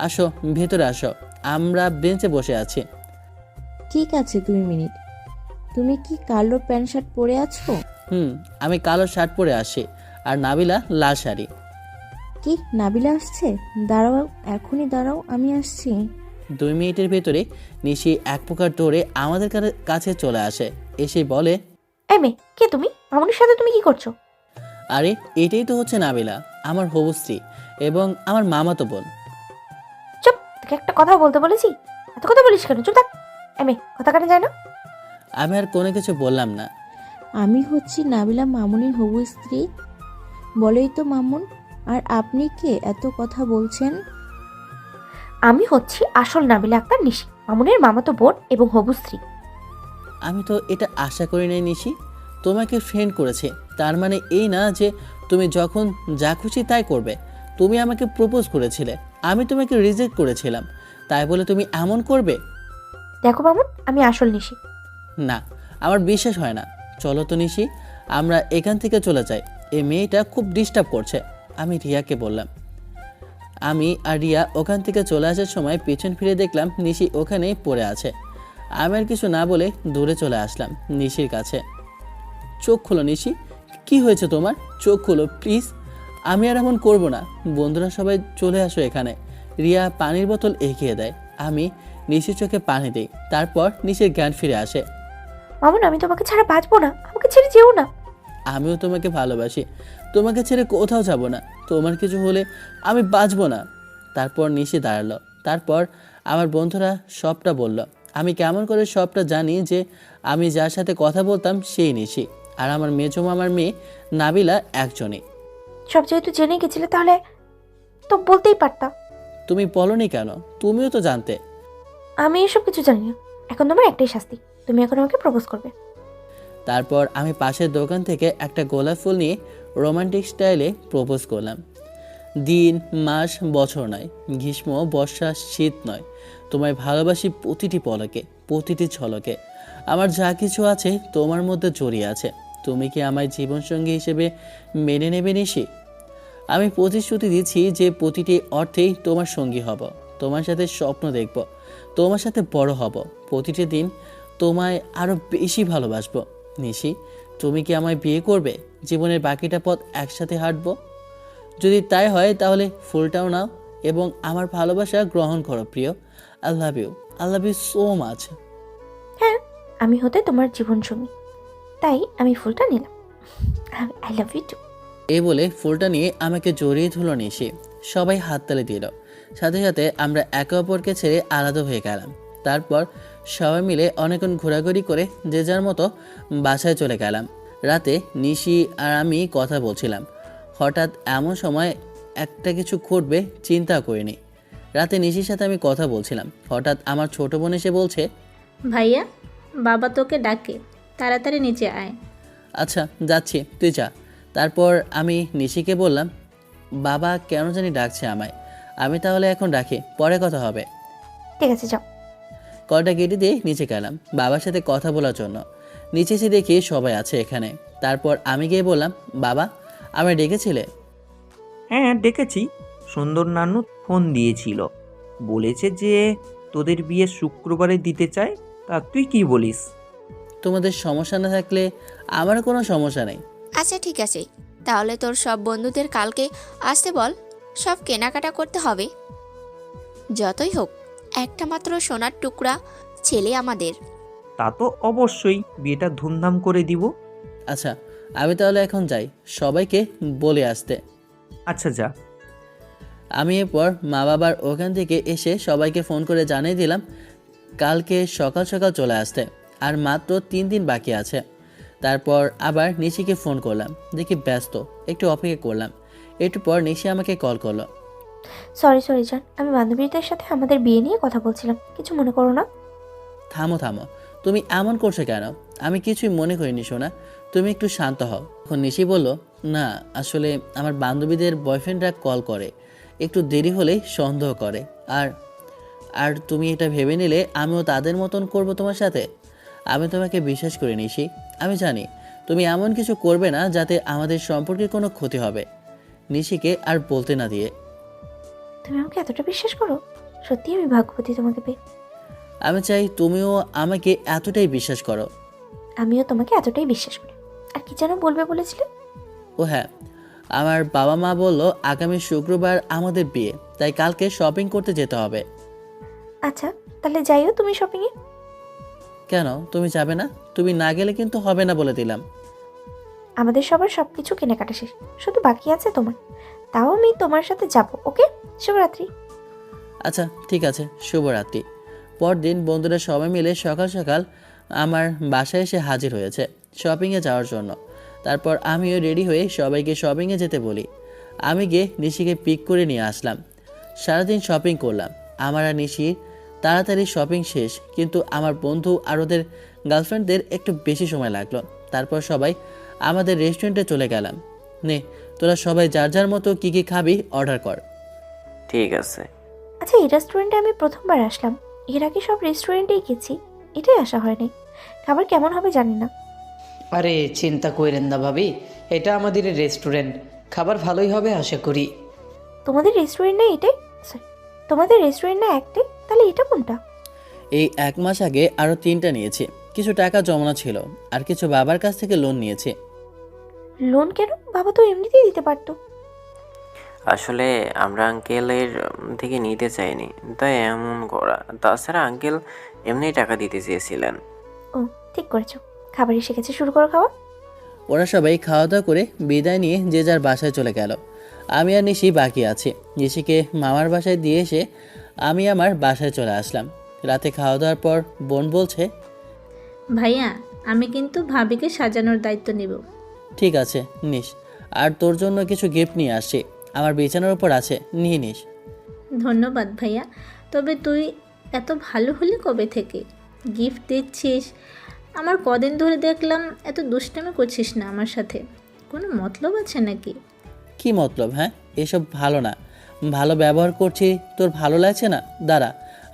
আসো ভেতরে আসো, আমরা বেঞ্চে বসে আছি। ঠিক আছে 2 মিনিট। তুমি কি কালো প্যান্ট শার্ট পরে আছো? আমি কালো শার্ট পরে আসি, আর নাবিলা লাল শাড়ি। কি নাবিলা আসছে? দাঁড়াও, এখনই দাঁড়াও, আমি আসছি। 2 মিনিটের ভেতরে নিশি এক প্রকার দৌড়ে আমাদের কাছে চলে আসে, এসে বলে এই মেয়ে, কে তুমি? মামুনির সাথে তুমি কি করছো? আরে এটাই তো হচ্ছে নাবিলা, আমার হবু স্ত্রী এবং আমার মামাতো বোন। চুপ, তোকে একটা কথা বলতে বলেছি, এত কথা বলিস কেন? চুপ থাক। এই মেয়ে, কথা কানে যায় না? আমি আর কোনো কিছু বললাম না। আমি হচ্ছি নাবিলা মামুনির হবু স্ত্রী, বলেই তো মামুন। আর আপনি কে এত কথা বলছেন? আমি হচ্ছি আসল নাবিলা আক্তার নিশি, মামুনের মামাতো বোন এবং হবু স্ত্রী। আমি তো এটা আশা করি নাই নিশি, তোমাকে ফ্রেন্ড করেছে তার মানে এই না যে তুমি যখন যা খুশি তাই করবে। তুমি আমাকে প্রপোজ করেছিলে, আমি তোমাকে রিজেক্ট করেছিলাম, তাই বলে তুমি এমন করবে? দেখো মামুন, আমি আসল নিশি। না, আমার বিশ্বাস হয় না। চলো তো নিশি, আমরা এখান থেকে চলে যাই, এই মেয়েটা খুব ডিস্টার্ব করছে। আমি রিয়াকে বললাম। আমি আর রিয়া ওখান থেকে চলে আসার সময় পিছন ফিরে দেখলাম নিশি ওখানেই পড়ে আছে। আমি আর কিছু না বলে দূরে চলে আসলাম নিশির কাছে। চোখ খোলো নিশি, কি হয়েছে তোমার? চোখ খোলো প্লিজ, আমি আর এমন করবো না। বন্ধুরা সবাই চলে আসো এখানে। রিয়া পানির বোতল এগিয়ে দেয়, আমি নিশির চোখে পানি দিই, তারপর নিশির জ্ঞান ফিরে আসে। মামুন, আমি তোমাকে ছাড়া বাঁচবো না, আমাকে ছেড়ে যেও না। আমিও তোমাকে ভালোবাসি, তোমাকে ছেড়ে কোথাও যাব না। তোমার কিছু হলে আমি বাঁচবো না। তারপর নিশি দাঁড়ালো, তারপর আমার বন্ধুরা সবটা বলল। আমি কেমন করে সবটা জানি যে আমি যার সাথে কথা বলতাম সেই নিশি, আর আমার মেজো মামার মেয়ে নাবিলা একজনই। সব যেহেতু জেনে গেছিলে তাহলে তো বলতেই পারতা। তুমি বলনি কেন? তুমিও তো জানতে। আমি এসব কিছু জানি না। এখন তোমার একটাই শাস্তি, তুমি এখন আমাকে প্রপোজ করবে। তারপর আমি পাশের দোকান থেকে একটা গোলাপ ফুল নিয়ে রোমান্টিক স্টাইলে প্রপোজ করলাম। দিন মাস বছর নয়, গ্রীষ্ম বর্ষা শীত নয়, তোমায় ভালোবাসি প্রতিটি পলকে, প্রতিটি ঝলকে। আমার যা কিছু আছে তোমার মধ্যে জড়িয়ে আছে। তুমি কি আমার জীবনসঙ্গী হিসেবে মেনে নেবে নিশি? আমি প্রতিশ্রুতি দিচ্ছি যে প্রতিটি অর্থেই তোমার সঙ্গী হব, তোমার সাথে স্বপ্ন দেখব, তোমার সাথে বড় হব, প্রতিটি দিন তোমায় আরও বেশি ভালোবাসবো। নিশি, তুমি কি আমায় বিয়ে করবে? জীবনের বাকিটা পথ একসাথে হাঁটবো? যদি তাই হয় তাহলে ফুলটাও নাও এবং আমার ভালোবাসা গ্রহণ করো প্রিয়। I love you, I love you so much. হ্যাঁ, আমি হতে তোমার জীবন সঙ্গী, তাই আমি ফুলটা নিলাম। I love you too. এই বলে ফুলটা নিয়ে আমাকে জড়িয়ে ধরল নিশি। সবাই হাততালি দিল, সাথে সাথে আমরা একে অপরকে ছেড়ে আলাদা হয়ে গেলাম। তারপর সবাই মিলে অনেকক্ষণ ঘোরাঘুরি করে যে যার মতো বাসায় চলে গেলাম। রাতে নিশি আর আমি কথা বলছিলাম, হঠাৎ এমন সময় একটা কিছু ঘটবে চিন্তা করিনি। রাতে নিশির সাথে আমি কথা বলছিলাম, হঠাৎ আমার ছোট বোন এসে বলছে, ভাইয়া, বাবা তোকে ডাকে, তাড়াতাড়ি নিচে আয়। আচ্ছা যাচ্ছি, তুই যা। তারপর আমি নিশিকে বললাম, বাবা কেন জানি ডাকছে আমায়, আমি তাহলে এখন রাখি, পরে কথা হবে। ঠিক আছে, যাও। কলটা কেটে দিয়ে নিচে গেলাম বাবার সাথে কথা বলার জন্য। নিচে এসে দেখি সবাই আছে এখানে। তারপর আমি গিয়ে বললাম, বাবা আমায় ডেকেছিলে? হ্যাঁ ডেকেছি, সুন্দর নানু ফোন দিয়েছিল, বলেছে যে তোদের বিয়ে শুক্রবারে দিতে চায়। তা তুই কি বলিস? তোমাদের সমস্যা না থাকলে আমার কোনো সমস্যা নেই। আচ্ছা ঠিক আছে, তাহলে তোর সব বন্ধুদের কালকে আসতে বল, সব কেনাকাটা করতে হবে। যতই হোক একটা মাত্র সোনার টুকরা ছেলে আমাদের। তা তো অবশ্যই, বিয়েটা ধুমধাম করে দিব। আচ্ছা আমি তাহলে এখন যাই, সবাইকে বলে আসতে। আচ্ছা যা। আমি এরপর মা বাবার ওখান থেকে এসে সবাইকে ফোন করে জানিয়ে দিলাম কালকে সকাল সকাল চলে আসতে, আর মাত্র 3 দিন বাকি আছে। তারপর আবার নিশিকে ফোন করলাম, দেখি ব্যস্ত, একটু অপেক্ষা করলাম। একটু পর নিশি আমাকে কল করলো। সরি জান, আমি বান্ধবীদের সাথে আমাদের বিয়ে নিয়ে কথা বলছিলাম, কিছু মনে করো না। থামো থামো, তুমি এমন করছো কেন? আমি কিছুই মনে করিনি সোনা, তুমি একটু শান্ত হও। তখন নিশি বলল, না আসলে আমার বান্ধবীদের বয়ফ্রেন্ডরা কল করে, একটু দেরি হলেই সন্দেহ করে। আর আর তুমি এটা ভেবে নিলে আমিও তাদের মতন করব তোমার সাথে? আমি তোমাকে বিশ্বাস করি নিশি, আমি জানি তুমি এমন কিছু করবে না যাতে আমাদের সম্পর্কে কোনো ক্ষতি হবে। নিশিকে আর বলতে না দিয়ে, তুমি আমাকে এতটা বিশ্বাস করো? সত্যি আমি ভাগ্যবতী তোমাকে পেয়ে। আমি চাই তুমিও আমাকে এতটাই বিশ্বাস করো। আমিও তোমাকে এতটাই বিশ্বাস করি। আর কি যেন বলবে বলেছিলে? ও হ্যাঁ, আমার বাবা মা বলল আগামী শুক্রবার আমাদের বিয়ে, তাই কালকে শপিং করতে যেতে হবে। আচ্ছা, তাহলে যাইও তুমি শপিংয়ে। কেন তুমি যাবে না? তুমি না গেলে কিন্তু হবে না বলে দিলাম। আমাদের সবার সব কিছু কেনাকাটা শেষ, শুধু বাকি আছে তোমার। তাও আমি তোমার সাথে যাব। ওকে, শুভরাত্রি। আচ্ছা ঠিক আছে, শুভরাত্রি। পরদিন বন্ধুরা সবাই মিলে সকাল সকাল আমার বাসায় এসে হাজির হয়েছে শপিংয়ে যাওয়ার জন্য। তারপর আমিও রেডি হয়ে সবাইকে শপিংয়ে যেতে বলি। আমি গিয়ে নিশিকে পিক করে নিয়ে আসলাম। সারাদিন শপিং করলাম। আমার আর নিশির তাড়াতাড়ি শপিং শেষ, কিন্তু আমার বন্ধু আর ওদের গার্লফ্রেন্ডদের একটু বেশি সময় লাগলো। তারপর সবাই আমাদের রেস্টুরেন্টে চলে গেলাম। নে তোরা সবাই যার যার মতো কী কী খাবি অর্ডার কর। ঠিক আছে। আচ্ছা, এই রেস্টুরেন্টে আমি প্রথমবার আসলাম। এর আগে সব রেস্টুরেন্টেই গেছি, এটাই আসা হয়নি। খাবার কেমন হবে জানি না। আরে চিন্তা কইরেন না ভাবি, এটা আমাদের রেস্টুরেন্ট, খাবার ভালোই হবে আশা করি। তোমাদের রেস্টুরেন্ট না এটাই? সরি, তোমাদের রেস্টুরেন্ট না একটাই? তাহলে এটা কোনটা? এই 1 মাস আগে আরও 3টা নিয়েছি। কিছু টাকা জমানো ছিল, আর কিছু বাবার কাছ থেকে লোন নিয়েছি। লোন কেন? বাবা তো এমনিতেই দিতে পারতো। আসলে আমরা আঙ্কেলের থেকে নিতে চাইনি, তাই এমন করা। তাছাড়া আঙ্কেল এমনিই টাকা দিতে চেয়েছিলেন। ও, ঠিক করেছো। খাবার এসে গেছে, শুরু করো খাওয়া। ওরা সবাই খাওয়া দাওয়া করে বিদায় নিয়ে যে যার বাসায় চলে গেল। আমি আর নিশি বাকি আছি। নিশিকে মামার বাসায় দিয়ে এসে আমি আমার বাসায় চলে আসলাম। রাতে খাওয়া দাওয়ার পর বোন বলছে, ভাইয়া আমি কিন্তু ভাবিকে সাজানোর দায়িত্ব নিব। ঠিক আছে নিস, আর তোর জন্য কিছু গিফট নিয়ে আসছি, আমার বিছানার উপর আছে, নিয়ে নিস। ধন্যবাদ ভাইয়া, তবে তুই এত ভালো হলি কবে থেকে? গিফট দিচ্ছিস, আমার কদিন ধরে দেখলাম এত দুষ্টামি করছিস না আমার সাথে, কোনো মতলব আছে নাকি? কি মতলব? হ্যাঁ, এসব ভালো না। ভালো ব্যবহার করছি, তোর ভালো লাগছে না? দাঁড়া,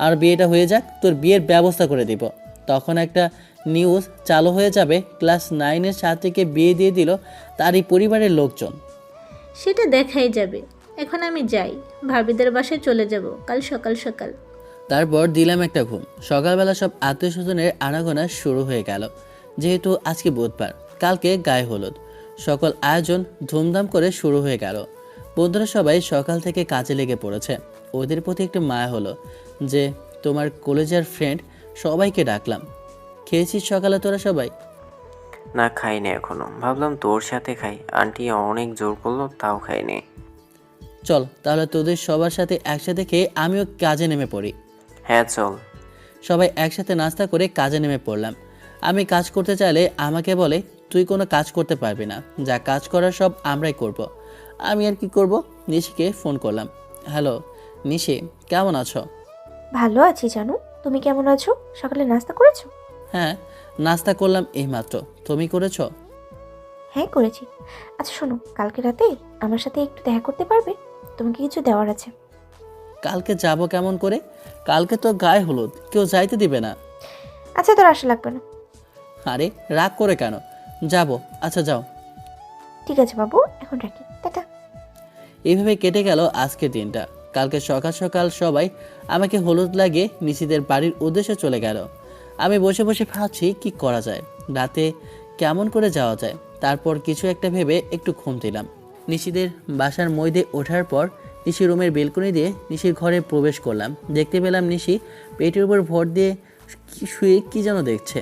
আর বিয়েটা হয়ে যাক, তোর বিয়ের ব্যবস্থা করে দিব। তখন একটা নিউজ চালু হয়ে যাবে, ক্লাস 9-এর ছাত্রীকে বিয়ে দিয়ে দিল তারই পরিবারের লোকজন। সেটা দেখাই যাবে। এখন আমি যাই, ভাবিদের বাসায় চলে যাব কাল সকাল সকাল। তারপর দিলাম একটা ঘুম। সকালবেলা সব আত্মীয় স্বজনের আনাগোনা শুরু হয়ে গেল। যেহেতু আজকে বুধবার, কালকে গায়ে হলুদ, সকল আয়োজন ধুমধাম করে শুরু হয়ে গেল। বন্ধুরা সবাই সকাল থেকে কাজে লেগে পড়েছে। ওদের প্রতি একটু মায়া হলো যে তোমার কলেজের ফ্রেন্ড সবাইকে ডাকলাম। খেয়েছিস সকালে তোরা সবাই? না খাইনি এখনো, ভাবলাম তোর সাথে খাই। আন্টি অনেক জোর করলো, তাও খাইনি। চল তাহলে তোদের সবার সাথে একসাথে খেয়ে আমিও কাজে নেমে পড়ি। হ্যাঁ চল। সবাই একসাথে নাস্তা করে কাজে নেমে পড়লাম। আমি কাজ করতে চাইলে আমাকে বলে তুই কোনো কাজ করতে পারবি না, যা কাজ করার সব আমরাই করব। আমি আর কি করব, নিশিকে ফোন করলাম। হ্যালো নিশি, কেমন আছো? ভালো আছি জানু, তুমি কেমন আছো? সকালে নাস্তা করেছো? হ্যাঁ নাস্তা করলাম এইমাত্র, তুমি করেছো? হ্যাঁ করেছি। আচ্ছা শোনো, কালকে রাতে আমার সাথে একটু দেখা করতে পারবে? তোমাকে কিছু দেওয়ার আছে। কালকে যাব কেমন করে? কালকে তো গায়ে হলুদ, কেউ যাইতে দিবে না। আচ্ছা, তোর আসা লাগবে না। আরে রাগ করে কেন? যাব। আচ্ছা যাও। ঠিক আছে বাবু, এখন রাখি, টাটা। এইভাবে কেটে গেল আজকের দিনটা। কালকে সকাল সকাল সবাই আমাকে হলুদ লাগিয়ে নিশিদের বাড়ির উদ্দেশ্যে চলে গেল। আমি বসে বসে ভাবছি কি করা যায়, রাতে কেমন করে যাওয়া যায়। তারপর কিছু একটা ভেবে একটু ঘুম দিলাম। নিশিদের বাসার মধ্যে ওঠার পর নিশি রুমের বেলকনি দিয়ে নিশির ঘরে প্রবেশ করলাম। দেখতে পেলাম নিশি পেটের উপর ভর দিয়ে শুয়ে কি যেন দেখছে।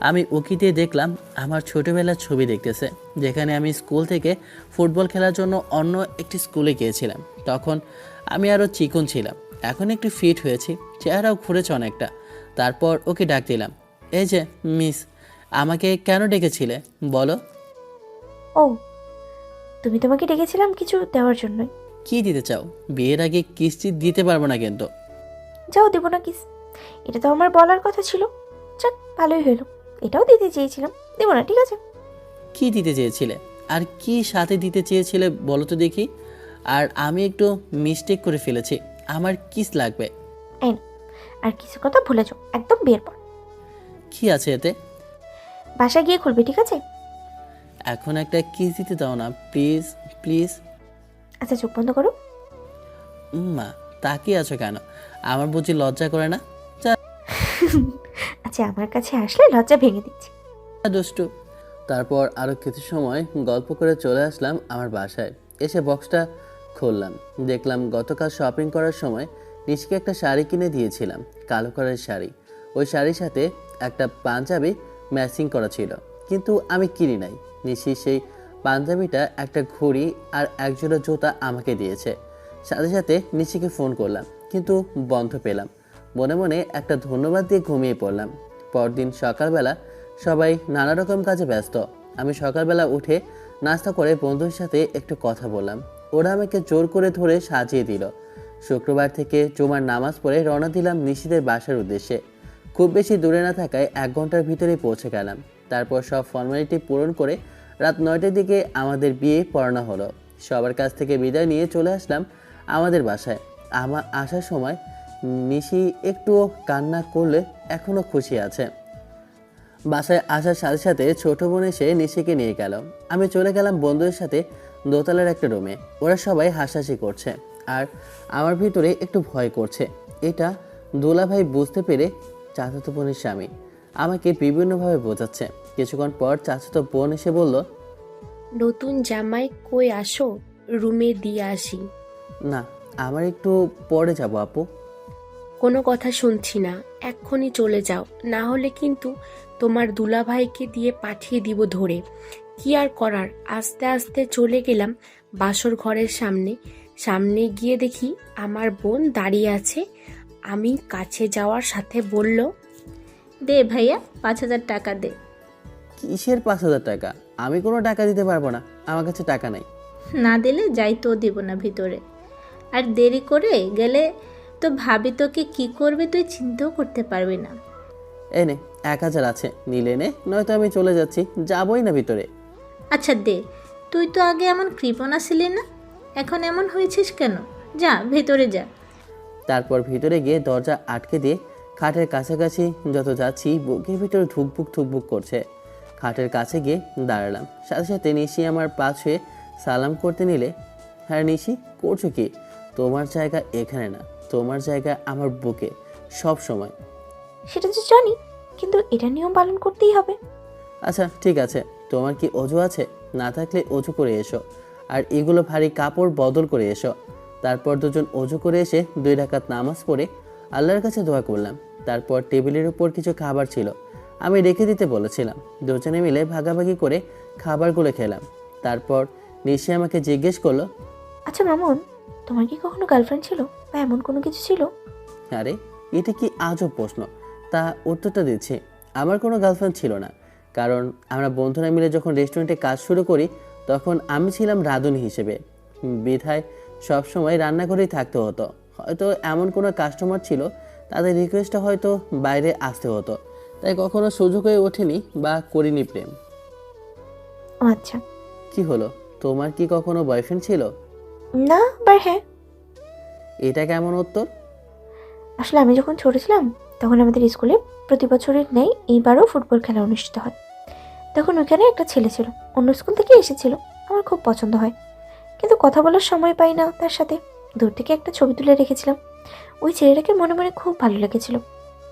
আমি উকি দিয়ে দেখলাম আমার ছোটোবেলার ছবি দেখতেছে, যেখানে আমি স্কুল থেকে ফুটবল খেলার জন্য অন্য একটি স্কুলে গিয়েছিলাম। তখন আমি আরও চিকন ছিলাম, এখন একটু ফিট হয়েছি, চেহারাও ঘুরেছে অনেকটা। তারপর ওকে ডাক দিলাম, এই যে মিস, আমাকে কেন ডেকেছিলে বলো? ও, তুমি তোমাকে ডেকেছিলাম কিছু দেওয়ার জন্যই। কি দিতে চাও? বিয়ের আগে কিস্তি দিতে পারবো না কিন্তু। যাও, দেবো না কিস, এটা তো আমার বলার কথা ছিল। যাক, ভালোই হলো, এটাও দিতে চেয়েছিলাম, দেবো না, ঠিক আছে? কি দিতে চেয়েছিলে? আর কি সাথে দিতে চেয়েছিলে বলো তো দেখি। আর আমি একটু মিস্টেক করে ফেলেছি, আমার কিস লাগবে। এই না, আর কিছু কথা ভুলে যাও একদম বিয়ের পর। কি আছে এতে? বাসায় গিয়ে খুলবে, ঠিক আছে? এখন একটা কিস দিতে দাও না প্লিজ প্লিজ। আচ্ছা, চোখ বন্ধ করো। মা, তাকিয়ে আছো কেন? আমার বুঝি লজ্জা করে না? আচ্ছা, আমার কাছে আসলে লজ্জা ভেঙে দিচ্ছি। দুষ্টু। তারপর আরও কিছু সময় গল্প করে চলে আসলাম আমার বাসায়। এসে বক্সটা খুললাম, দেখলাম গতকাল শপিং করার সময় নিশিকে একটা শাড়ি কিনে দিয়েছিলাম, কালো কালারের শাড়ি। ওই শাড়ির সাথে একটা পাঞ্জাবি ম্যাচিং করা ছিল, কিন্তু আমি কিনি নাই। নিশি সেই পাঞ্জাবিটা, একটা ঘড়ি আর একজোড়া জুতা আমাকে দিয়েছে। সাথে সাথে নিশিকে ফোন করলাম, কিন্তু বন্ধ পেলাম। মনে মনে একটা ধন্যবাদ দিয়ে ঘুমিয়ে পড়লাম। পরদিন সকালবেলা সবাই নানা রকম কাজে ব্যস্ত। আমি সকালবেলা উঠে নাস্তা করে বন্ধুর সাথে একটু কথা বললাম। ওরা আমাকে জোর করে ধরে সাজিয়ে দিল। শুক্রবার থেকে জুমার নামাজ পড়ে রওনা দিলাম নিশিদের বাসার উদ্দেশ্যে। খুব বেশি দূরে না থাকায় 1 ঘন্টার ভিতরেই পৌঁছে গেলাম। তারপর সব ফর্মালিটি পূরণ করে রাত 9টার দিকে আমাদের বিয়ে পড়ানো হলো। সবার কাছ থেকে বিদায় নিয়ে চলে আসলাম আমাদের বাসায়। আমার আসার সময় নিশি একটুও কান্না করলে এখনও খুশি আছে। বাসায় আসার সাথে সাথে ছোট বোন এসে নিশিকে নিয়ে গেল। আমি চলে গেলাম বন্ধুদের সাথে দোতলার একটা রুমে। ওরা সবাই হাসাহাসি করছে আর আমার ভিতরে একটু ভয় করছে। এটা দুলাভাই বুঝতে পেরে চাচাতো বোনের স্বামী আমাকে বিভিন্নভাবে বোঝাচ্ছে। কিছুক্ষণ পর চাচাতো বোন এসে বলল, নতুন জামাই কই আসো, রুমে দিয়ে আসি। না, আমার একটু পরে যাব আপু। কোনো কথা শুনছি না, এক্ষুনি চলে যাও, না হলে কিন্তু তোমার দুলাভাইকে দিয়ে পাঠিয়ে দিব ধরে। কি আর করার। আস্তে আস্তে চলে গেলাম বাসর ঘরের সামনে গিয়ে দেখি আমার বোন দাঁড়িয়ে আছে। আমি কাছে যাওয়ার সাথে বলল, দে ভাইয়া, 5,000 টাকা দে। কিসের 5,000 টাকা? আমি কোনো টাকা দিতে পারবো না, আমার কাছে টাকা নাই। না দিলে যাই তো দিব না ভিতরে। আর দেরি করে গেলে তো ভাবি তোকে কি করবে তুই চিন্তাও করতে পারবি না। এনে 1,000 আছে, নিলে নে, নয়তো আমি চলে যাচ্ছি, যাবই না ভিতরে। আচ্ছা দে, তুই তো আগে এমন কৃপণা ছিলি না, এখন এমন হয়েছিস কেন? যা ভেতরে যা। তারপর ভিতরে গিয়ে দরজা আটকে দিয়ে খাটের কাছাকাছি যত যাচ্ছি বুকের ভিতরে ধুকবুক করছে। খাটের কাছে গিয়ে দাঁড়ালাম। সাথে সাথে নিশি আমার পা ছুঁয়ে সালাম করতে নিলে, হ্যাঁ নিশি, করছো কি? তোমার জায়গা এখানে না, তোমার জায়গা আমার বুকে সব সময়। সেটা তো জানি, কিন্তু এটা নিয়ম পালন করতেই হবে। আচ্ছা ঠিক আছে, তোমার কি অজু আছে? না থাকলে অজু করে এসো, আর এগুলো ভারী কাপড় বদল করে এসো। তারপর দুজন অজু করে এসে 2 রাকাত নামাজ পড়ে আল্লাহর কাছে দোয়া করলাম। তারপর টেবিলের উপর কিছু খাবার ছিল, আমি রেখে দিতে বলেছিলাম। দুজনে মিলে ভাগাভাগি করে খাবারগুলো খেলাম। তারপর নিশি আমাকে জিজ্ঞেস করলো, আচ্ছা মামুন, তোমার কি কখনো গার্লফ্রেন্ড ছিল বা এমন কোনো কিছু ছিল? আরে এটা কি আজব প্রশ্ন! তা উত্তরটা দিচ্ছি, আমার কোনো গার্লফ্রেন্ড ছিল না। কারণ আমরা বন্ধুরা মিলে যখন রেস্টুরেন্টে কাজ শুরু করি তখন আমি ছিলাম রাঁধুনি হিসেবে। বিধায় সবসময় রান্নাঘরেই থাকতে হতো। হয়তো এমন কোনো কাস্টমার ছিল, তাদের রিকোয়েস্টটা হয়তো বাইরে আসতে হতো, তাই কখনো সুযোগ হয়ে ওঠেনি বা করিনি প্রেম। আচ্ছা, কি হলো, তোমার কি কখনো বয়ফ্রেন্ড ছিল? না, বা হ্যাঁ। এটা কেমন উত্তর? আসলে আমি যখন ছোট ছিলাম তখন আমাদের স্কুলে প্রতি বছরের নেই এইবারও ফুটবল খেলা অনুষ্ঠিত হয়। তখন ওইখানে একটা ছেলে ছিল, অন্য স্কুল থেকে এসেছিল, আমার খুব পছন্দ হয়, কিন্তু কথা বলার সময় পাই না তার সাথে। দূর থেকে একটা ছবি তুলে রেখেছিলাম। ওই ছেলেটাকে মনে মনে খুব ভালো লেগেছিল,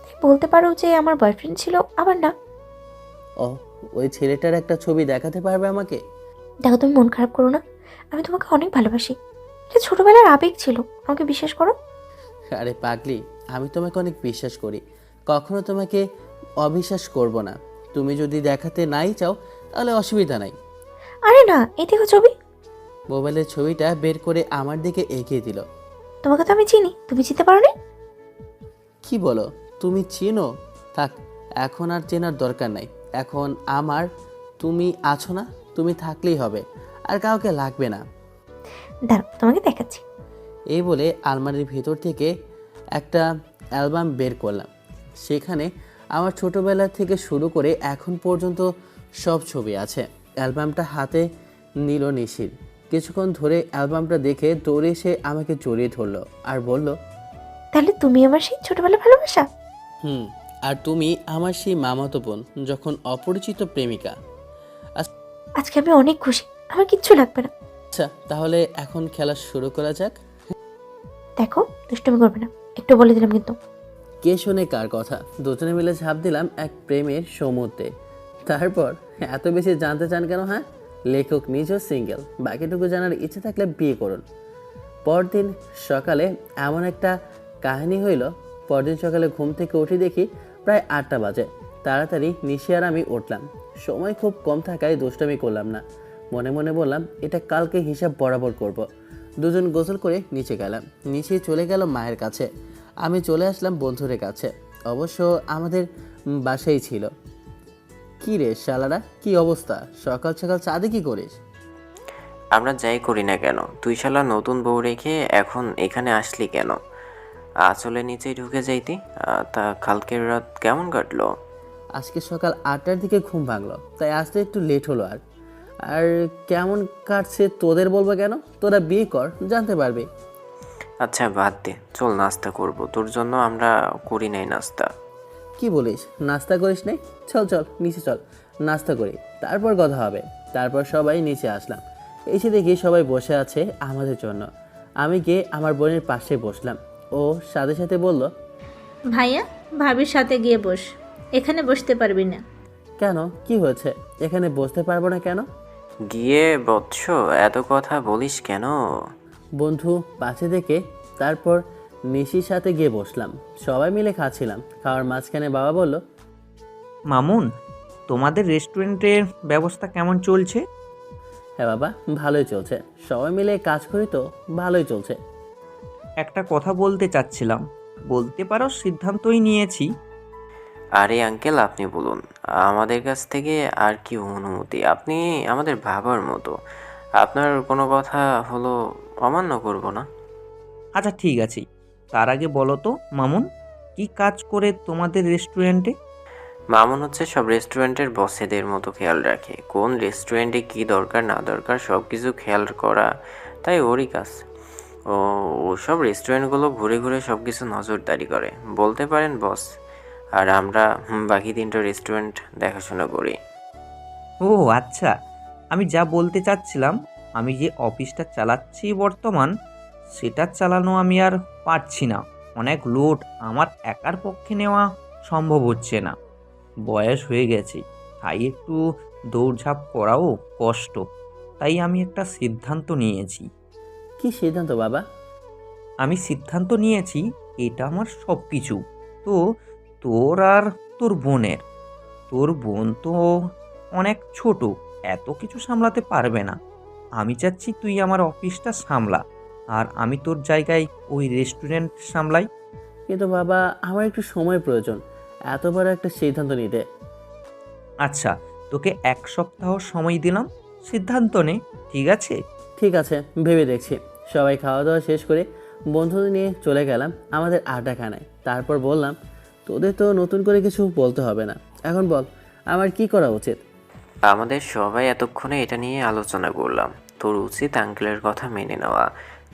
তাই বলতে পারো যে আমার বয়ফ্রেন্ড ছিল, আবার না। ও, ওই ছেলেটার একটা ছবি দেখাতে পারবে আমাকে? দেখো, তুমি মন খারাপ করো না, আমি তোমাকে অনেক ভালোবাসি। এটা ছোটবেলার আবেগ ছিল, আমাকে বিশ্বাস করো। আরে পাগলি, আমি তোমাকে অনেক বিশ্বাস করি, কখনো তোমাকে অবিশ্বাস করব না। তুমি যদি দেখাতে নাই চাও তাহলে অসুবিধা নাই। আরে না, এই দেখো ছবি। মোবাইলের ছবিটা বের করে আমার দিকে এগিয়ে দিল। তোমাকে তো আমি চিনি, তুমি চিনতে পারো না? কি বলো, তুমি চিনো? থাক, এখন আর চেনার দরকার নাই। এখন আমার তুমি আছো না, তুমি থাকলেই হবে, আর কাউকে লাগবে না। দাঁড়াও, তোমাকে দেখাচ্ছি। এই বলে আলমারির ভেতর থেকে একটা অ্যালবাম বের করলাম। সেখানে আমার ছোটোবেলা থেকে শুরু করে এখন পর্যন্ত সব ছবি আছে। অ্যালবামটা হাতে নিল নিশির। কিছুক্ষণ ধরে অ্যালবামটা দেখে দৌড়ে এসে আমাকে জড়িয়ে ধরলো আর বলল, তাহলে তুমি আমার সেই ছোটবেলা ভালোবাসা? আর তুমি আমার সেই মামাতো বোন, যখন অপরিচিত প্রেমিকা। আজকে আমি অনেক খুশি, আমার কিচ্ছু লাগবে না। আচ্ছা, তাহলে এখন খেলা শুরু করা যাক। দেখো, দুষ্টুমি করবে না, একটু বলে দিলাম কিন্তু। কে শোনে কার কথা? দুজনে মিলে ঝাঁপ দিলাম এক প্রেমের সমুদ্রে। তারপর এত বেশি জানতে চান কেন? হ্যাঁ, লেখক নিজেও সিঙ্গেল, বাকিটুকু জানার ইচ্ছে থাকলে বিয়ে করুন। পরদিন সকালে এমন একটা কাহিনী হইল। পরদিন সকালে ঘুম থেকে উঠে দেখি প্রায় 8টা বাজে। তাড়াতাড়ি নিশি আর আমি উঠলাম। সময় খুব কম থাকায় দুষ্টামি করলাম না। মনে মনে বললাম, এটা কালকে হিসাব বরাবর করব। দুজন গোসল করে নিচে গেলাম। নিচে চলে গেল মায়ের কাছে, আমি চলে আসলাম বন্ধুদের কাছে। অবশ্য আমাদের বাসায় ছিল। কি রে শালারা, কি অবস্থা? সকাল সকাল চাঁদে কি করিস? আমরা যাই করি না কেন, তুই শালা নতুন বউ রেখে এখন এখানে আসলি কেন? আঁচলের নিচেই ঢুকে যাইতি। তা কালকের রাত কেমন কাটলো? আজকে সকাল 8টার দিকে ঘুম ভাঙলো, তাই আসতে একটু লেট হলো। আর কেমন কাটছে তোদের বলবো কেন? তোরা বিয়ে কর, জানতে পারবি। আচ্ছা বাদ দে, চল নাস্তা করব। তোর জন্য আমরা করি নাই নাস্তা। কি বলিস, নাস্তা করিস নাই? চল চল নিচে চল, নাস্তা করি, তারপর কথা হবে। তারপর সবাই নিচে আসলাম। এসে দেখি সবাই বসে আছে আমাদের জন্য। আমি গিয়ে আমার বোনের পাশে বসলাম। ও সাথে সাথে বলল, ভাইয়া, ভাবির সাথে গিয়ে বস, এখানে বসতে পারবি না। কেন, কি হয়েছে? এখানে বসতে পারবো না কেন? গিয়ে বৎস, এত কথা বলিস কেন? বন্ধু পাশে দেখে তারপর নিশির সাথে গিয়ে বসলাম। সবাই মিলে খাচ্ছিলাম। খাওয়ার মাঝখানে বাবা বলল, মামুন, তোমাদের রেস্টুরেন্টের ব্যবস্থা কেমন চলছে? হ্যাঁ বাবা, ভালোই চলছে, সবাই মিলে কাজ করি তো ভালোই চলছে। একটা কথা বলতে চাচ্ছিলাম, বলতে পারো সিদ্ধান্তই নিয়েছি। আরে আঙ্কেল, আপনি বলুন, আমাদের কাছ থেকে আর কি অনুমতি? আপনি আমাদের বাবার মতো, আপনার কোনো কথা হলো অমান্য করব না। আচ্ছা ঠিক আছে, তার আগে বলো তো মামুন, কি কাজ করে তোমাদের রেস্টুরেন্টে? মামুন হচ্ছে সব রেস্টুরেন্টের বসেদের মতো খেয়াল রাখে, কোন রেস্টুরেন্টে কি দরকার না দরকার সব কিছু খেয়াল করা, তাই ওরই কাজ। ওসব রেস্টুরেন্টগুলো ঘুরে ঘুরে সব কিছু নজরদারি করে, বলতে পারেন বস। আর আমরা বাকি 3টা রেস্টুরেন্ট দেখাশোনা করি। ও আচ্ছা, আমি যা বলতে চাচ্ছিলাম, আমি যে অফিসটা চালাচ্ছি বর্তমান, সেটা চালানো আমি আর পারছি না। অনেক লোড আমার একার পক্ষে নেওয়া সম্ভব হচ্ছে না। বয়স হয়ে গেছে, তাই একটু দৌড়ঝাঁপ করাও কষ্ট। তাই আমি একটা সিদ্ধান্ত নিয়েছি। কি সিদ্ধান্ত বাবা? আমি সিদ্ধান্ত নিয়েছি, এটা আমার সব কিছু। তো তোর আর তোর বোনের, তোর বোন তো অনেক ছোট, এত কিছু সামলাতে পারবে না। আমি চাচ্ছি তুই আমার অফিসটা সামলা, আর আমি তোর জায়গায় ওই রেস্টুরেন্ট সামলাই। কিন্তু বাবা, আমার একটু সময় প্রয়োজন এত বড় একটা সিদ্ধান্ত নিতে। আচ্ছা, তোকে 1 সপ্তাহ সময় দিলাম, সিদ্ধান্ত নে, ঠিক আছে? ঠিক আছে, ভেবে দেখছি। সবাই খাওয়া দাওয়া শেষ করে বন্ধুদের নিয়ে চলে গেলাম আমাদের আড্ডাখানায়। তারপর বললাম, তোদের তো নতুন করে কিছু বলতে হবে না, এখন বল আমার কি করা উচিত? আমাদের সবাই এতক্ষণে এটা নিয়ে আলোচনা করলাম। তোর উচিত আঙ্কেলের কথা মেনে নেওয়া,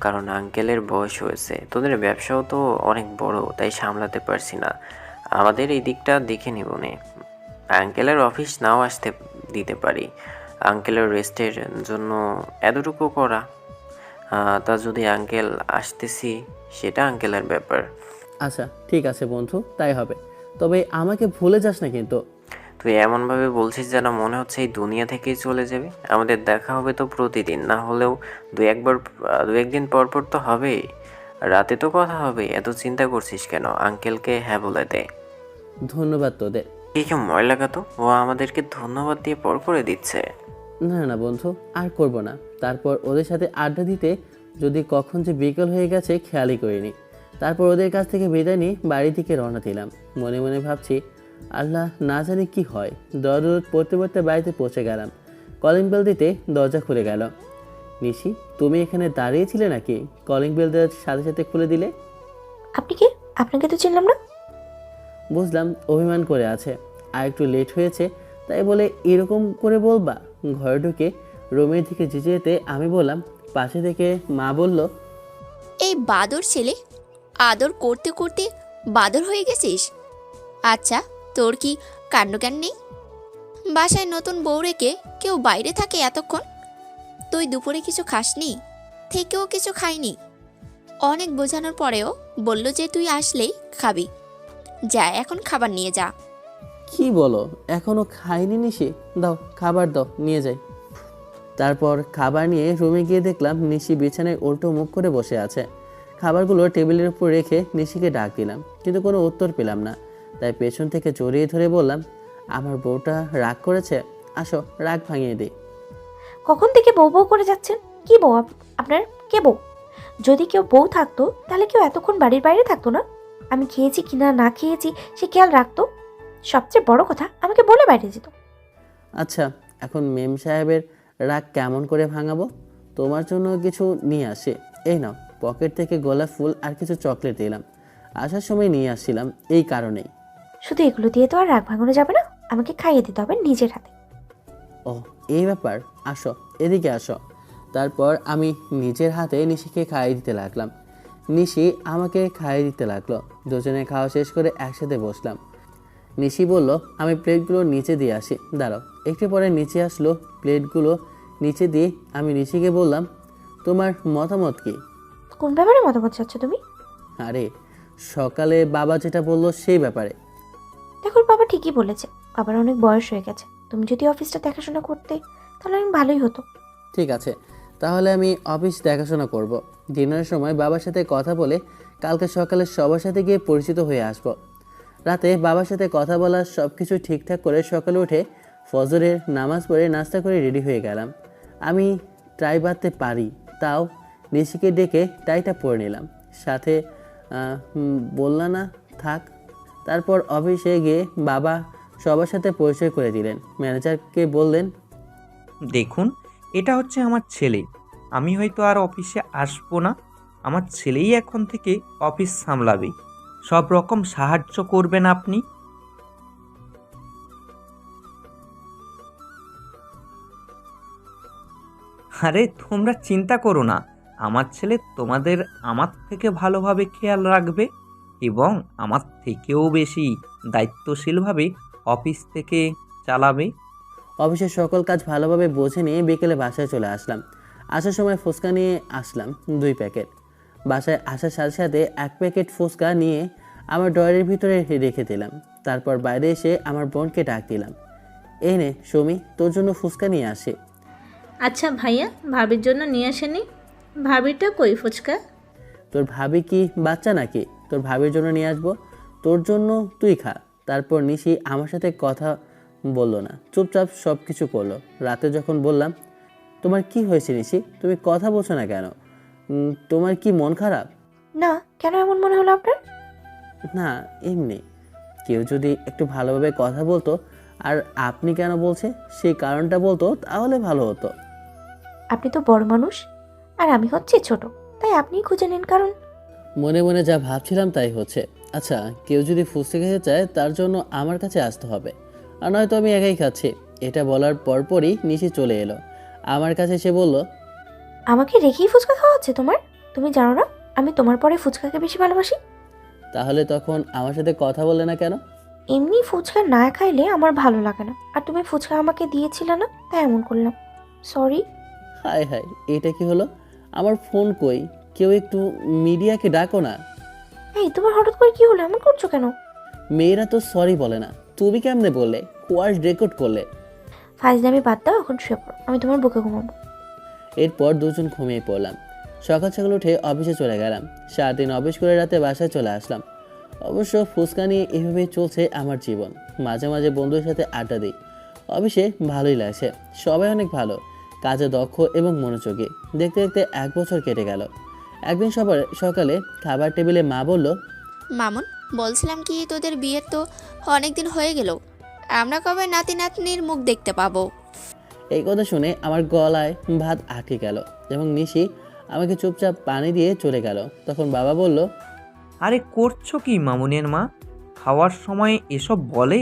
কারণ আঙ্কেলের বয়স হয়েছে, তোদের ব্যবসাও তো অনেক বড়, তাই সামলাতে পারছি না। আমাদের এই দিকটা দেখে নিব নে। আঙ্কেলের অফিস নাও আসতে দিতে পারি, আঙ্কেলের রেস্টের জন্য এতটুকু করা। তা যদি আঙ্কেল আসতেছি, সেটা আঙ্কেলের ব্যাপার। আচ্ছা ঠিক আছে বন্ধু, তাই হবে। তবে আমাকে ভুলে যাস না কিন্তু। তুই এমনভাবে বলছিস যেন মনে হচ্ছে এই দুনিয়া থেকেই চলে যাবে। আমাদের দেখা হবে তো প্রতিদিন, না হলেও দু একদিন পর পর তো হবেই, রাতে তো কথা হবে। এত চিন্তা করছিস কেন? আঙ্কেলকে হ্যাঁ বলে দে। ধন্যবাদ তোদের। কি ময়লা লাগাতো, ও আমাদেরকে ধন্যবাদ দিয়ে পর করে দিচ্ছে। না না বন্ধু, আর করব না। তারপর ওদের সাথে আড্ডা দিতে যদি কখন যে বিকেল হয়ে গেছে খেয়ালই করিনি। তারপর ওদের কাছ থেকে বিদায় নিয়ে বাড়ি থেকে রওনা দিলাম। মনে মনে ভাবছি, আল্লাহ না জানি কি হয়। দরদ পড়তে পড়তে বাড়িতে পৌঁছে গেলাম। কলিং বেল দিতে দরজা খুলে গেল। নিশি, তুমি এখানে দাঁড়িয়েছিলে নাকি? কলিং বেল দেওয়ার সাথে সাথে খুলে দিলে। আপনি কে? আপনাকে তো চিনলাম না। বুঝলাম অভিমান করে আছে, আর একটু লেট হয়েছে তাই বলে এরকম করে বলবা? ঘরে ঢুকে রুমের দিকে যেতে যেতে আমি বললাম, পাশে থেকে মা বলল, এই বাদর ছেলে, আদর করতে করতে বাদর হয়ে গেছিস? আচ্ছা, তোর কি কাণ্ডজ্ঞান নেই? বাসায় নতুন বউ রেখে কেউ বাইরে থাকে এতক্ষণ? তুই দুপুরে কিছু খাসনি, থেকেও কিছু খাইনি। অনেক বোঝানোর পরেও বলল যে তুই আসলেই খাবি। যা, এখন খাবার নিয়ে যা। কি বলো, এখনো খাইনি নিশি? দাও খাবার দাও, নিয়ে যাই। তারপর খাবার নিয়ে রুমে গিয়ে দেখলাম নিশি বিছানায় উল্টো মুখ করে বসে আছে। খাবারগুলো টেবিলের উপর রেখে নিশিকে ডাক দিলাম, কিন্তু কোনো উত্তর পেলাম না। তাই পেছন থেকে জড়িয়ে ধরে বললাম, আমার বউটা রাগ করেছে, আসো রাগ ভাঙিয়ে দিই। কখন থেকে বউ বউ করে যাচ্ছেন? কি বউ আপনার? কে বউ? যদি কেউ বউ থাকতো তাহলে কেউ এতক্ষণ বাড়ির বাইরে থাকতো না। আমি খেয়েছি কিনা না খেয়েছি সে খেয়াল রাখতো। সবচেয়ে বড় কথা, আমাকে বলে বাইরে যেত। আচ্ছা, এখন মেম সাহেবের রাগ কেমন করে ভাঙাবো? তোমার জন্য কিছু নিয়ে আসে। এই নাও। পকেট থেকে গোলাপ ফুল আর কিছু চকলেট দিলাম। আসার সময় নিয়ে আসছিলাম এই কারণেই। শুধু এগুলো দিয়ে তো আর রাগ ভাঙানো যাবে না, আমাকে খাইয়ে দিতে হবে নিজের হাতে। ও, এই ব্যাপার। আসো, এদিকে আসো। তারপর আমি নিজের হাতে নিশিকে খাইয়ে দিতে লাগলাম। নিশি আমাকে খাইয়ে দিতে লাগলো। দুজনে খাওয়া শেষ করে একসাথে বসলাম। নিশি বলল, আমি প্লেটগুলো নিচে দিয়ে আসি, দাঁড়াও। একটু পরে নিচে আসলো। প্লেটগুলো নিচে দিয়ে আমি নিশিকে বললাম, তোমার মতামত কি? কোন ব্যাপারে মতামত চাচ্ছ তুমি? আরে, সকালে বাবা যেটা বললো সেই ব্যাপারে। দেখো, বাবা ঠিকই বলেছে, বাবার অনেক বয়স হয়ে গেছে। তুমি যদি অফিসটা দেখাশোনা করতে তাহলে আমি ভালোই হতো। ঠিক আছে, তাহলে আমি অফিস দেখাশোনা করব। ডিনারের সময় বাবার সাথে কথা বলে কালকে সকালে সবার সাথে গিয়ে পরিচিত হয়ে আসব। রাতে বাবার সাথে কথা বলা সব কিছু ঠিকঠাক করে সকালে উঠে ফজরের নামাজ পড়ে নাস্তা করে রেডি হয়ে গেলাম। আমি টাই বাঁধতে পারি, তাও নিশিকে ডেকে টাইটা পরে নিলাম। সাথে বললা না থাক। তারপর অফিসে গিয়ে বাবা সবার সাথে পরিচয় করে দিলেন। ম্যানেজারকে বললেন, দেখুন, এটা হচ্ছে আমার ছেলে। আমি হয়তো আর অফিসে আসবো না, আমার ছেলেই এখন থেকে অফিস সামলাবে। সব রকম সাহায্য করবেন আপনি। আরে তোমরা চিন্তা করো না, আমার ছেলে তোমাদের আমার থেকে ভালোভাবে খেয়াল রাখবে এবং আমার থেকেও বেশি দায়িত্বশীলভাবে অফিস থেকে চালাবে। অফিসের সকল কাজ ভালোভাবে বোঝে নিয়ে বিকেলে বাসায় চলে আসলাম। আসার সময় ফুচকা নিয়ে আসলাম 2 প্যাকেট। বাসায় আসার সাথে সাথে 1 প্যাকেট ফুচকা নিয়ে আমার ড্রয়ারের ভিতরে রেখে দিলাম। তারপর বাইরে এসে আমার বোনকে ডাক দিলাম, এই নে সুমি, তোর জন্য ফুচকা নিয়ে আসে। আচ্ছা ভাইয়া, ভাবির জন্য নিয়ে আসেনি? ভাবিটা কই ফুচকা? তোর ভাবি কি বাচ্চা নাকি? তোর ভাবির জন্য নিয়ে আসবো, তোর জন্য তুই খা। তারপর নিশি আমার সাথে কথা বললো না, চুপচাপ সব কিছু করলো। রাতে যখন বললাম, তোমার কি হয়েছে নিশি, তুমি কথা বলছো না কেন? তোমার কি মন খারাপ? না, কেন এমন মনে হলো আপনার? না, এমনি। কেউ যদি একটু ভালোভাবে কথা বলতো আর আপনি কেন বলছে সেই কারণটা বলতো তাহলে ভালো হতো। আপনি তো বড় মানুষ আর আমি হচ্ছি ছোট, তাই আপনিই খুঁজে নিন কারণ। মনে মনে যা ভাবছিলাম তাই হচ্ছে। আচ্ছা, কেউ যদি ফুচকা খেতে চায় তার জন্য আমার কাছে আসতে হবে, আর নয়তো আমি একাই খাচ্ছি। এটা বলার পরপরই নিশি চলে এলো। আমার কাছে সে বলল, আমাকে রেখেই ফুচকা খাওয়া হচ্ছে তোমার? তুমি জানো না আমি তোমার পরে ফুচকাকে বেশি ভালোবাসি? তাহলে তখন আমার সাথে কথা বললে না কেন? এমনি ফুচকা না খাইলে আমার ভালো লাগে না, আর তুমি ফুচকা আমাকে দিয়েছিলে না, তাই এমন করলাম। সরি। হায় হায়, এটা কি হলো? আমার ফোন কই? কেউ একটু মিডিয়াকে ডাকো না। এই তোমার হঠাৎ করে কি হলো, এমন করছো কেন? মেয়েরা তো সরি বলে না, তুমি কেমনে বললে? কোয়াস রেকর্ড করলে। ফাইজলামি বাদ দাও, এখন শুয়ে পড়ো, আমি তোমার বুকে ঘুমাবো। এরপর দুজন ঘুমিয়ে পড়লাম। সকাল সকাল উঠে অফিসে চলে গেলাম। সারাদিন অফিস করে রাতে বাসায় চলে আসলাম। অবশ্য ফুচকা নিয়ে এভাবেই চলছে আমার জীবন। মাঝে মাঝে বন্ধুদের সাথে আড্ডা দিই। অফিসে ভালোই লাগছে, সবাই অনেক ভালো। কাজে দক্ষ এবং মনোযোগী। দেখতে দেখতে 1 বছর কেটে গেল। একদিন সকালে খাবার টেবিলে মা বলল, মামুন, বলছিলাম কি তোদের বিয়ের তো অনেক দিন হয়ে গেল, আমরা কবে নাতি নাতনির মুখ দেখতে পাবো? এই কথা শুনে আমার গলায় ভাত আটকে গেল এবং নিশি আমাকে চুপচাপ পানি দিয়ে চলে গেল। তখন বাবা বলল, আরে করছো কি মামুনের মা? খাওয়ার সময় এসব বলে?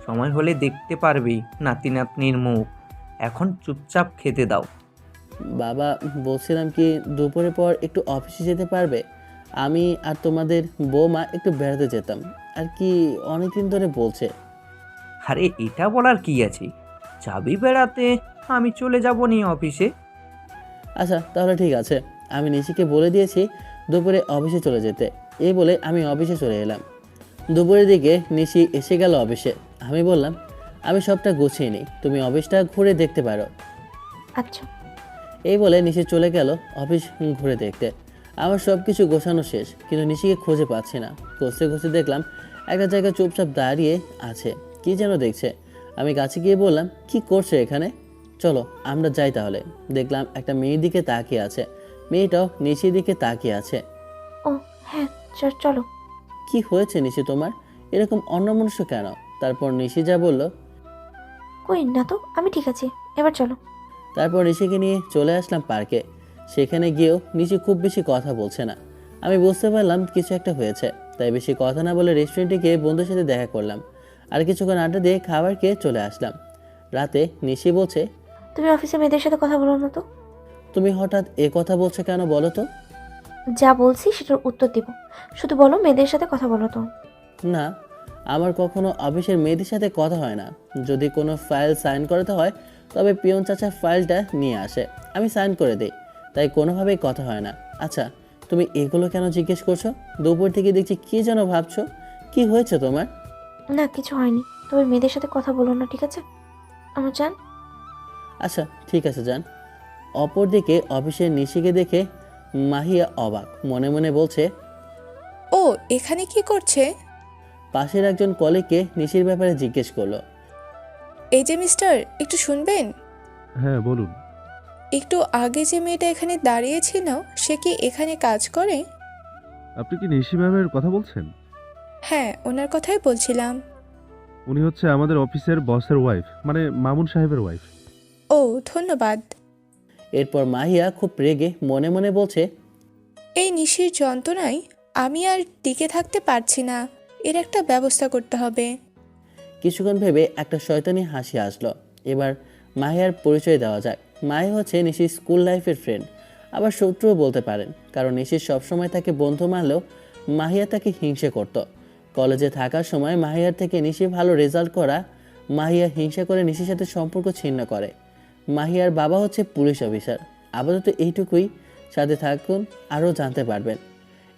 সময় হলে দেখতে পারবি নাতি নাতনির মুখ। এখন চুপচাপ খেতে দাও। বাবা, বলছিলাম কি দুপুরের পর একটু অফিসে যেতে পারবে? আমি আর তোমাদের বৌমা একটু বেড়াতে যেতাম আর কি, অনেকদিন ধরে বলছে। আরে এটা বলার কি আছে, যাবি বেড়াতে, আমি চলে যাব নি অফিসে। আচ্ছা তাহলে ঠিক আছে, আমি নিশিকে বলে দিয়েছি দুপুরে অফিসে চলে যেতে। এই বলে আমি অফিসে চলে এলাম। দুপুরের দিকে নিশি এসে গেল অফিসে। আমি বললাম, আমি সবটা গুছিয়ে নিই, তুমি অফিসটা ঘুরে দেখতে পারো। আচ্ছা। এই বলে নিশি চলে গেল অফিস ঘুরে দেখতে। আমার সব কিছু গোছানো শেষ, কিন্তু নিশিকে খুঁজে পাচ্ছি না। খুঁজতে খুঁজতে দেখলাম একটা জায়গায় চুপচাপ দাঁড়িয়ে আছে, কি যেন দেখছে। আমি কাছে গিয়ে বললাম, কি করছে এখানে? চলো আমরা যাই তাহলে। দেখলাম একটা মেয়ের দিকে তাকিয়ে আছে, মেয়েটাও নিশির দিকে তাকিয়ে আছে। ও হ্যাঁ, চলো। কি হয়েছে নিশি তোমার, এরকম অন্যমনস্ক কেন? তারপর নিশি যা বলল, কই না তো, আমি ঠিক আছি, এবার চলো। তারপর নিশিকে নিয়ে চলে আসলাম পার্কে। সেখানে গিয়েও নিশি খুব বেশি কথা বলছে না। আমি বুঝতে পারলাম কিছু একটা হয়েছে, তাই বেশি কথা না বলে রেস্টুরেন্টে গিয়ে বন্ধুর সাথে দেখা করলাম। আর কিছুক্ষণ আড্ডা দিয়ে খাবার খেয়ে চলে আসলাম। রাতে নিশি বলছে, তুমি অফিসে মেয়েদের সাথে কথা বলো না তো? তুমি হঠাৎ এ কথা বলছো কেন বলো তো? যা বলছি সেটার উত্তর দেব, শুধু বলো মেয়েদের সাথে কথা বলো তো। না, আমার কখনো অফিসের মেয়েদের সাথে কথা হয় না। যদি কোনো ফাইল সাইন করাতে হয় তবে পিয়ন চাচা ফাইলটা নিয়ে আসে, আমি সাইন করে দিই, তাই কোনোভাবেই কথা হয় না। আচ্ছা তুমি এগুলো কেন জিজ্ঞেস করছো? দুপুর থেকে দেখছি কি যেন ভাবছো, কি হয়েছে তোমার? না কিছু হয়নি, তবে মেয়েদের সাথে কথা বলো না, ঠিক আছে আমার জান? আচ্ছা ঠিক আছে যান। অপরদিকে অফিসের নিশিকে দেখে মাহিয়া অবাক, মনে মনে বলছে, ও এখানে কি করছে? পাশের একজন কলিগকে নিশির ব্যাপারে জিজ্ঞেস করলো। এই যে মিস্টার, একটু শুনবেন? হ্যাঁ বলুন। একটু আগে যে মেয়েটা এখানে দাঁড়িয়েছিল, সে কি এখানে কাজ করে? আপনি কি নিশি ম্যামের কথা বলছেন? হ্যাঁ, ওনার কথাই বলছিলাম। উনি হচ্ছে আমাদের অফিসের বসের ওয়াইফ, মানে মামুন সাহেবের ওয়াইফ। ও ধন্যবাদ। এরপর মাহিয়া খুব রেগে মনে মনে বলছে, এই নিশির যন্ত্রণায় আমি আর টিকে থাকতে পারছি না, এর একটা ব্যবস্থা করতে হবে। কিছুক্ষণ ভেবে একটা শয়তানি হাসি আসলো। এবার মাহিয়ার পরিচয় দেওয়া যাক। মাহিয়া হচ্ছে নিশির স্কুল লাইফের ফ্রেন্ড, আবার শত্রুও বলতে পারেন, কারণ নিশির সবসময় তাকে বন্ধু মানলেও মাহিয়া তাকে হিংসে করত। কলেজে থাকার সময় মাহিয়ার থেকে নিশি ভালো রেজাল্ট করা মাহিয়া হিংসা করে নিশির সাথে সম্পর্ক ছিন্ন করে। মাহিয়ার বাবা হচ্ছে পুলিশ অফিসার। আপাতত এইটুকুই, সাথে থাকুন আরও জানতে পারবেন।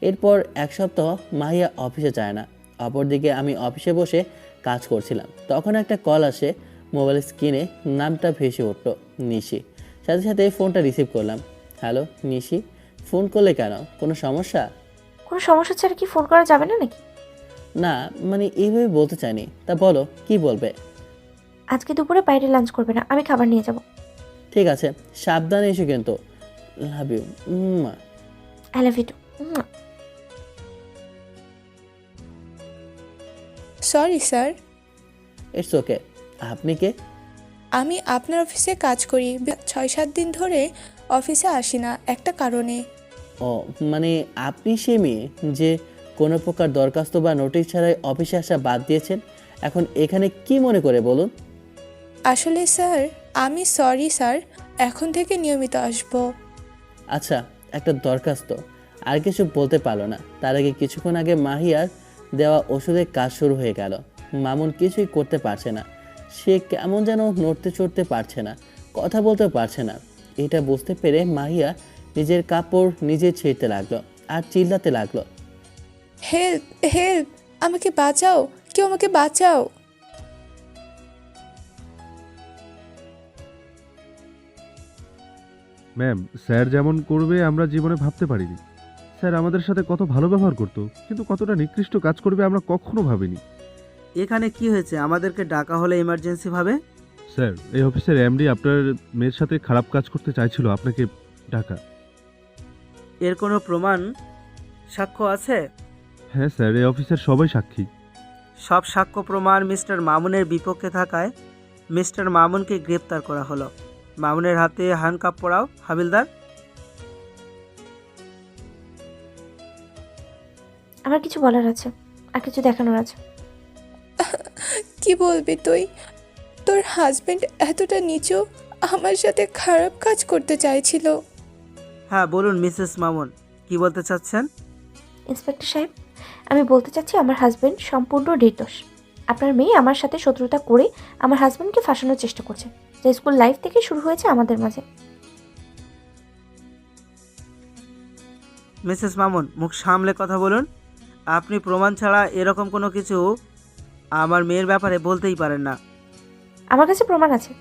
এরপর 1 সপ্তাহ মাহিয়া অফিসে যায় না। অপরদিকে আমি অফিসে বসে কাজ করছিলাম, তখন একটা কল আসে। মোবাইল স্ক্রিনে নামটা ভেসে উঠল, নিশি। সাথে সাথে ফোনটা রিসিভ করলাম। হ্যালো নিশি, ফোন করলে কেন, কোনো সমস্যা? কোনো সমস্যা ছাড়া কি ফোন করা যাবে না নাকি? না মানে এইভাবে বলতে চাইনি, তা বলো কি বলবে? আজকে দুপুরে বাইরে লাঞ্চ করবে না, আমি খাবার নিয়ে যাব। ঠিক আছে, সাবধানে এসো কিন্তু। Love you. I love you too. Sorry sir. It's okay. আপনি কে? আমি আপনার অফিসে কাজ করি, 6-7 দিন ধরে অফিসে আসি না একটা কারণে। ও মানে আপনি সে মেয়ে যে কোনো প্রকার দরখাস্ত বা নোটিশ ছাড়াই অফিসে আসা বাদ দিয়েছেন, এখন এখানে কি মনে করে বলুন? আসলে স্যার, আমি সরি স্যার, এখন থেকে নিয়মিত আসব। আচ্ছা, একটা দরখাস্ত, আর কিছু বলতে পারলো না। তার আগে কিছুক্ষণ আগে মাহিয়ার দেওয়া ওষুধের কাজ শুরু হয়ে গেল। মামুন কিছুই করতে পারছে না, সে কেমন যেন নড়তে চড়তে পারছে না, কথা বলতে পারছে না। এটা বুঝতে পেরে মাহিয়া নিজের কাপড় নিজে ছিঁড়তে লাগলো আর চিল্লাতে লাগলো, হেল্প হেল্প, আমাকে বাঁচাও, কেউ আমাকে বাঁচাও। ম্যাম, স্যার যেমন করবে আমরা জীবনে ভাবতে পারিনি। স্যার আমাদের সাথে কত ভালো ব্যবহার করতো, কিন্তু কতটা নিকৃষ্ট কাজ করবে আমরা কখনো ভাবিনি। এখানে কি হয়েছে? আমাদেরকে ডাকা হলে ইমার্জেন্সি ভাবে? স্যার, এই অফিসের এমডি আপনার মেয়ের সাথে খারাপ কাজ করতে চাইছিল, আপনাকে ডাকা। এর কোনো প্রমাণ সাক্ষ্য আছে? হ্যাঁ স্যার, এই অফিসের সবাই সাক্ষী। সব সাক্ষ্য প্রমাণ মিস্টার মামুনের বিপক্ষে থাকায় মিস্টার মামুনকে গ্রেপ্তার করা হলো। মামুনের হাতে হ্যান্ডকাপ পরাও হাবিলদার। আমার কিছু বলার আছে, আর কিছু দেখানোর আছে। কি বলবি তুই? তোর হাজবেন্ড এতটা নিচু আমার সাথে খারাপ কাজ করতে চাইছিল। হ্যাঁ বলুন মিসেস মামুন, কি বলতে চাচ্ছেন? ইন্সপেক্টর সাহেব, আমি বলতে চাচ্ছি আমার হাজবেন্ড সম্পূর্ণ নির্দোষ। আপনার মেয়ে আমার সাথে শত্রুতা করে আমার হাজবেন্ডকে ফাঁসানোর চেষ্টা করছে, যা স্কুল লাইফ থেকে শুরু হয়েছে আমাদের মাঝে। মিসেস মামুন, মুখ সামলে কথা বলুন। আপনি প্রমাণ ছাড়া এরকম কোনো কিছু আমার মেয়ের ব্যাপারে বলতেই পারেন না। আমার কাছে প্রমাণ আছে।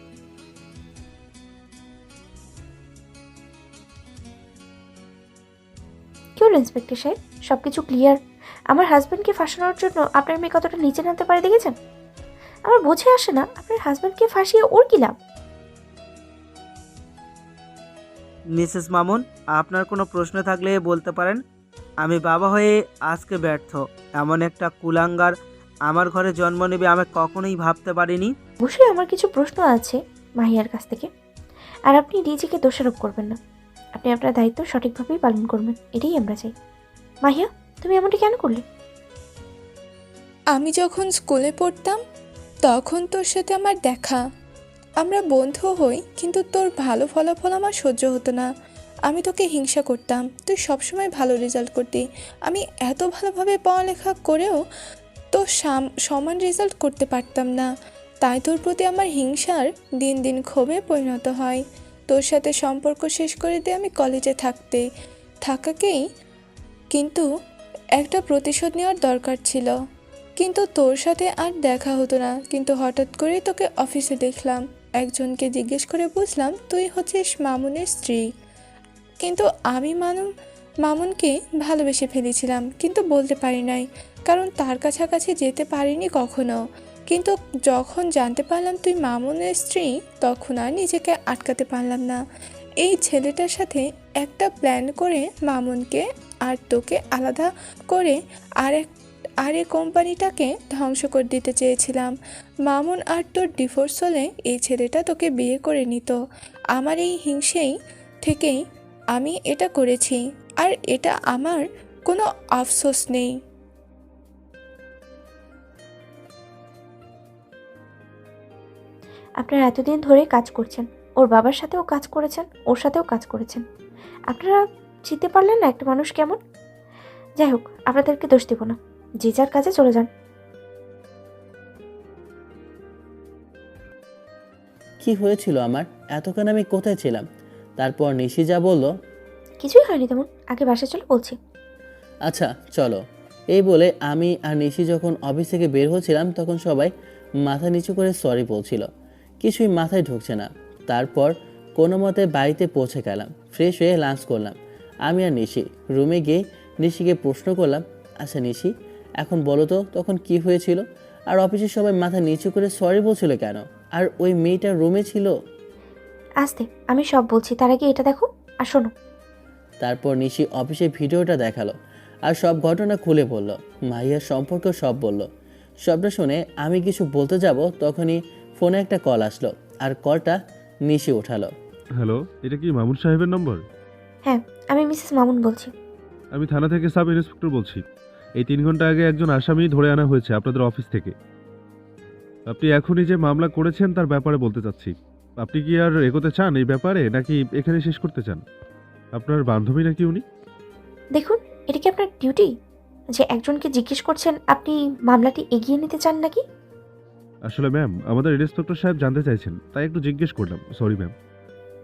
কি হলো ইন্সপেক্টর সাহেব, সব কিছু ক্লিয়ার? আমার হাজবেন্ডকে ফাঁসানোর জন্য আপনার মেয়ে কতটা নিচে নামতে পারে দেখেছেন? আমার বোঝে আসে না আপনার হাজবেন্ডকে ফাঁসিয়ে ওর কি লাভ? মিসেস মামুন, আপনার কোনো প্রশ্ন থাকলে বলতে পারেন। আমি বাবা হয়ে আজকে ব্যর্থ। এমন একটা কুলাঙ্গার আমার ঘরে জন্ম নেবে আমি কখনোই ভাবতে পারিনি। অবশ্যই আমার কিছু প্রশ্ন আছে মাহিয়ার কাছ থেকে, আর আপনি নিজেকে দোষারোপ করবেন না। আপনি আপনার দায়িত্ব সঠিকভাবেই পালন করবেন, এটাই আমরা চাই। মাহিয়া, তুমি এমনটা কেন করলে? আমি যখন স্কুলে পড়তাম তখন তোর সাথে আমার দেখা, আমরা বন্ধু হই, কিন্তু তোর ভালো ফলাফল আমার সহ্য হতো না। আমি তোকে হিংসা করতাম, তুই সবসময় ভালো রেজাল্ট করতি। আমি এত ভালোভাবে পড়ালেখা করেও তোর সমান রেজাল্ট করতে পারতাম না, তাই তোর প্রতি আমার হিংসার দিন দিন ক্ষোভে পরিণত হয়। তোর সাথে সম্পর্ক শেষ করে দিয়ে আমি কলেজে থাকাকেই কিন্তু একটা প্রতিশোধ নেওয়ার দরকার ছিল, কিন্তু তোর সাথে আর দেখা হতো না। কিন্তু হঠাৎ করে তোকে অফিসে দেখলাম, একজনকে জিজ্ঞেস করে বুঝলাম তুই হচ্ছিস মামুনের স্ত্রী। কিন্তু আমি মামুনকে ভালোবেসে ফেলেছিলাম, কিন্তু বলতে পারি নাই, কারণ তার কাছাকাছি যেতে পারিনি কখনো। কিন্তু যখন জানতে পারলাম তুই মামুনের স্ত্রী, তখন আর নিজেকে আটকাতে পারলাম না। এই ছেলেটার সাথে একটা প্ল্যান করে মামুনকে আর তোকে আলাদা করে আর এই কোম্পানিটাকে ধ্বংস করে দিতে চেয়েছিলাম। মামুন আর তোর ডিভোর্স হলে এই ছেলেটা তোকে বিয়ে করে নিত। আমার এই হিংসেই থেকেই আমি এটা করেছি, আর এটা আমার কোনো আফসোস নেই। আপনারা এতদিন ধরে কাজ করছেন, ওর বাবার সাথেও কাজ করেছেন, ওর সাথেও কাজ করেছেন। আপনারা চিনতে পারলেন না একটা মানুষ কেমন? যাই হোক, আপনাদেরকে দোষ দেব না, যে যার কাজে চলে যান। কি হয়েছিল আমার? এতক্ষণ আমি কোথায় ছিলাম? তারপর নিশি যা বলল। কিছুই হয়নি তেমন, আগে বাসায় চলে বলছি। আচ্ছা চলো। এই বলে আমি আর নিশি যখন অফিস থেকে বের হচ্ছিলাম তখন সবাই মাথা নিচু করে সরি বলছিল। কিছুই মাথায় ঢুকছে না। তারপর কোনো মতে বাড়িতে পৌঁছে গেলাম, ফ্রেশ হয়ে লাঞ্চ করলাম আমি আর নিশি। রুমে গিয়ে নিশিকে প্রশ্ন করলাম, আচ্ছা নিশি, এখন বলো তো তখন কি হয়েছিল? আর অফিসের সবাই মাথা নিচু করে সরি বলছিল কেন? আর ওই মেয়েটা রুমে ছিল। আস্তে, আমি সব বলছি, তার আগে এটা দেখো আর শোনো। তারপর নিশি অফিসে ভিডিওটা দেখালো আর সব ঘটনা খুলে বলল, মাহিয়ার সম্পর্ক সব বলল। সবটা শুনে আমি কিছু বলতে যাব তখনই ফোনে একটা কল আসলো আর কলটা নিশি ওঠালো। হ্যালো, এটা কি মামুন সাহেবের নম্বর? হ্যাঁ, আমি মিসেস মামুন বলছি। আমি থানা থেকে সাব ইন্সপেক্টর বলছি। এই 3 ঘন্টা আগে একজন আসামি ধরে আনা হয়েছে আপনাদের অফিস থেকে। আপনি এখনই যে মামলা করেছেন তার ব্যাপারে বলতে চাচ্ছি। আপনি কি আর এগোতে চান এই ব্যাপারে, নাকি এখানে শেষ করতে চান? আপনার বান্ধবী নাকি উনি? দেখুন, এটা কি আপনার ডিউটি যে একজনকে জিজ্ঞেস করছেন আপনি মামলাটি এগিয়ে নিতে চান নাকি? আসলে ম্যাম, আমাদের ইন্সপেক্টর সাহেব জানতে চাইছেন, তাই একটু জিজ্ঞেস করলাম। Sorry ma'am.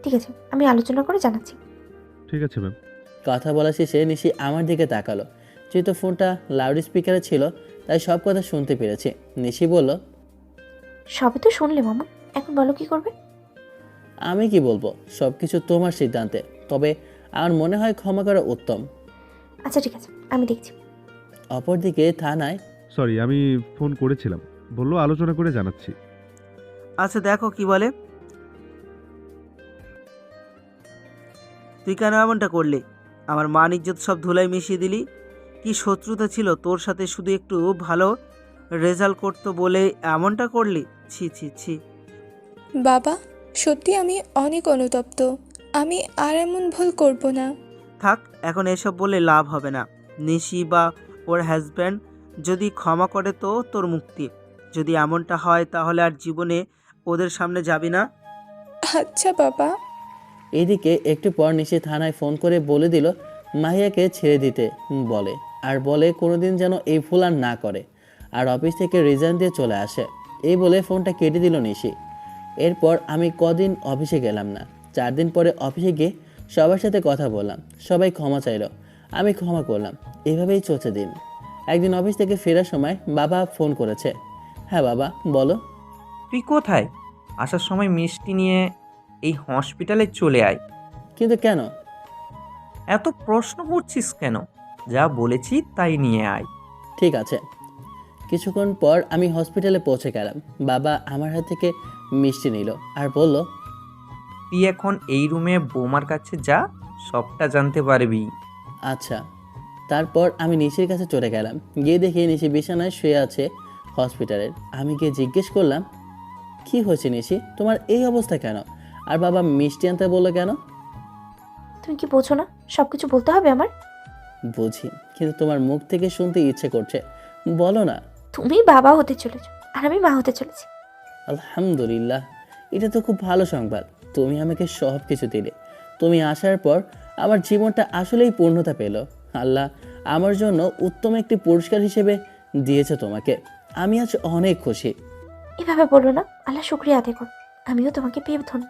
ঠিক আছে, আমি আলোচনা করে জানাচ্ছি। ঠিক আছে ম্যাম। কথা বলা শেষে নিশি আমার দিকে তাকালো। যেহেতু ফোনটা লাউড স্পিকারে ছিল তাই সব কথা শুনতে পেরেছে। নিশি বলল, সবে তো শুনলে মামুন, এখন বলো কি করবে? আমি কি বলবো, সব কিছু তোমার সিদ্ধান্তে। তবে আমার মনে হয় ক্ষমা করা উত্তম। আচ্ছা ঠিক আছে, আমি দেখছি। অপরদিকে থানায়। সরি, আমি ফোন করেছিলাম, বললো আলোচনা করে জানাচ্ছি। আচ্ছা দেখো কি বলে। তুই কেন এমনটা করলি? আমার মান ইজ্জত সব ধুলাই মিশিয়ে দিলি। কি শত্রুতা ছিল তোর সাথে, শুধু একটু ভালো রেজাল্ট করতো বলে এমনটা করলি? ছি ছি ছি। বাবা, সত্যি আমি অনেক অনুতপ্ত। আমি আর এমন ভুল করব না। থাক, এখন এসব বলে লাভ হবে না। নিশি বা ওর হাজব্যান্ড যদি ক্ষমা করে তো তোর মুক্তি। যদি এমনটা হয় তাহলে আর জীবনে ওদের সামনে যাবি না। আচ্ছা বাবা। এদিকে একটু পর নিশি থানায় ফোন করে বলে দিল মাহিয়াকে ছেড়ে দিতে বলে, আর বলে কোনোদিন যেন এই ভুল আর না করে, আর অফিস থেকে রিজাইন দিয়ে চলে আসে। এই বলে ফোনটা কেটে দিল নিশি। এরপর আমি কদিন অফিসে গেলাম না। 4 দিন পরে অফিসে গিয়ে সবার সাথে কথা বললাম, সবাই ক্ষমা চাইলো, আমি ক্ষমা করলাম। এভাবেই চলছে দিন। একদিন অফিস থেকে ফেরার সময় বাবা ফোন করেছে। হ্যাঁ বাবা বলো। তুই কোথায়? আসার সময় মিষ্টি নিয়ে এই হসপিটালে চলে আয়। কিন্তু কেন? এত প্রশ্ন করছিস কেন? যা বলেছি তাই নিয়ে আয়। ঠিক আছে। কিছুক্ষণ পর আমি হসপিটালে পৌঁছে গেলাম। বাবা আমার হাত থেকে মিষ্টি নিল আর বলল, তুই এখন এই রুমে বৌমার কাছে যা, সবটা জানতে পারবি। আচ্ছা। তারপর আমি নিশির কাছে চলে গেলাম। গিয়ে দেখি নিশি বিছানায় শুয়ে আছে হসপিটালের। আমি গিয়ে জিজ্ঞেস করলাম, কি হয়েছে নিশি, তোমার এই অবস্থা কেন? আর বাবা মিষ্টি আনতে বললো কেন? তুমি কি বোঝো না সব কিছু বলতে হবে আমার? বুঝি, কিন্তু তোমার মুখ থেকে শুনতে ইচ্ছে করছে, বলো না। তুমি বাবা হতে চলেছো আর আমি মা হতে চলেছি। আলহামদুলিল্লাহ, এটা তো খুব ভালো সংবাদ। তুমি আমাকে সব কিছু দিলে। তুমি আসার পর আমার জীবনটা আসলেই পূর্ণতা পেল। আল্লাহ আমার জন্য উত্তম একটি পুরস্কার হিসেবে দিয়েছে তোমাকে। আমি আজ অনেক খুশি। এভাবে বলো না, আল্লাহ শুক্রিয়া আদায় করো। আমিও তোমাকে পেয়ে ধন্য।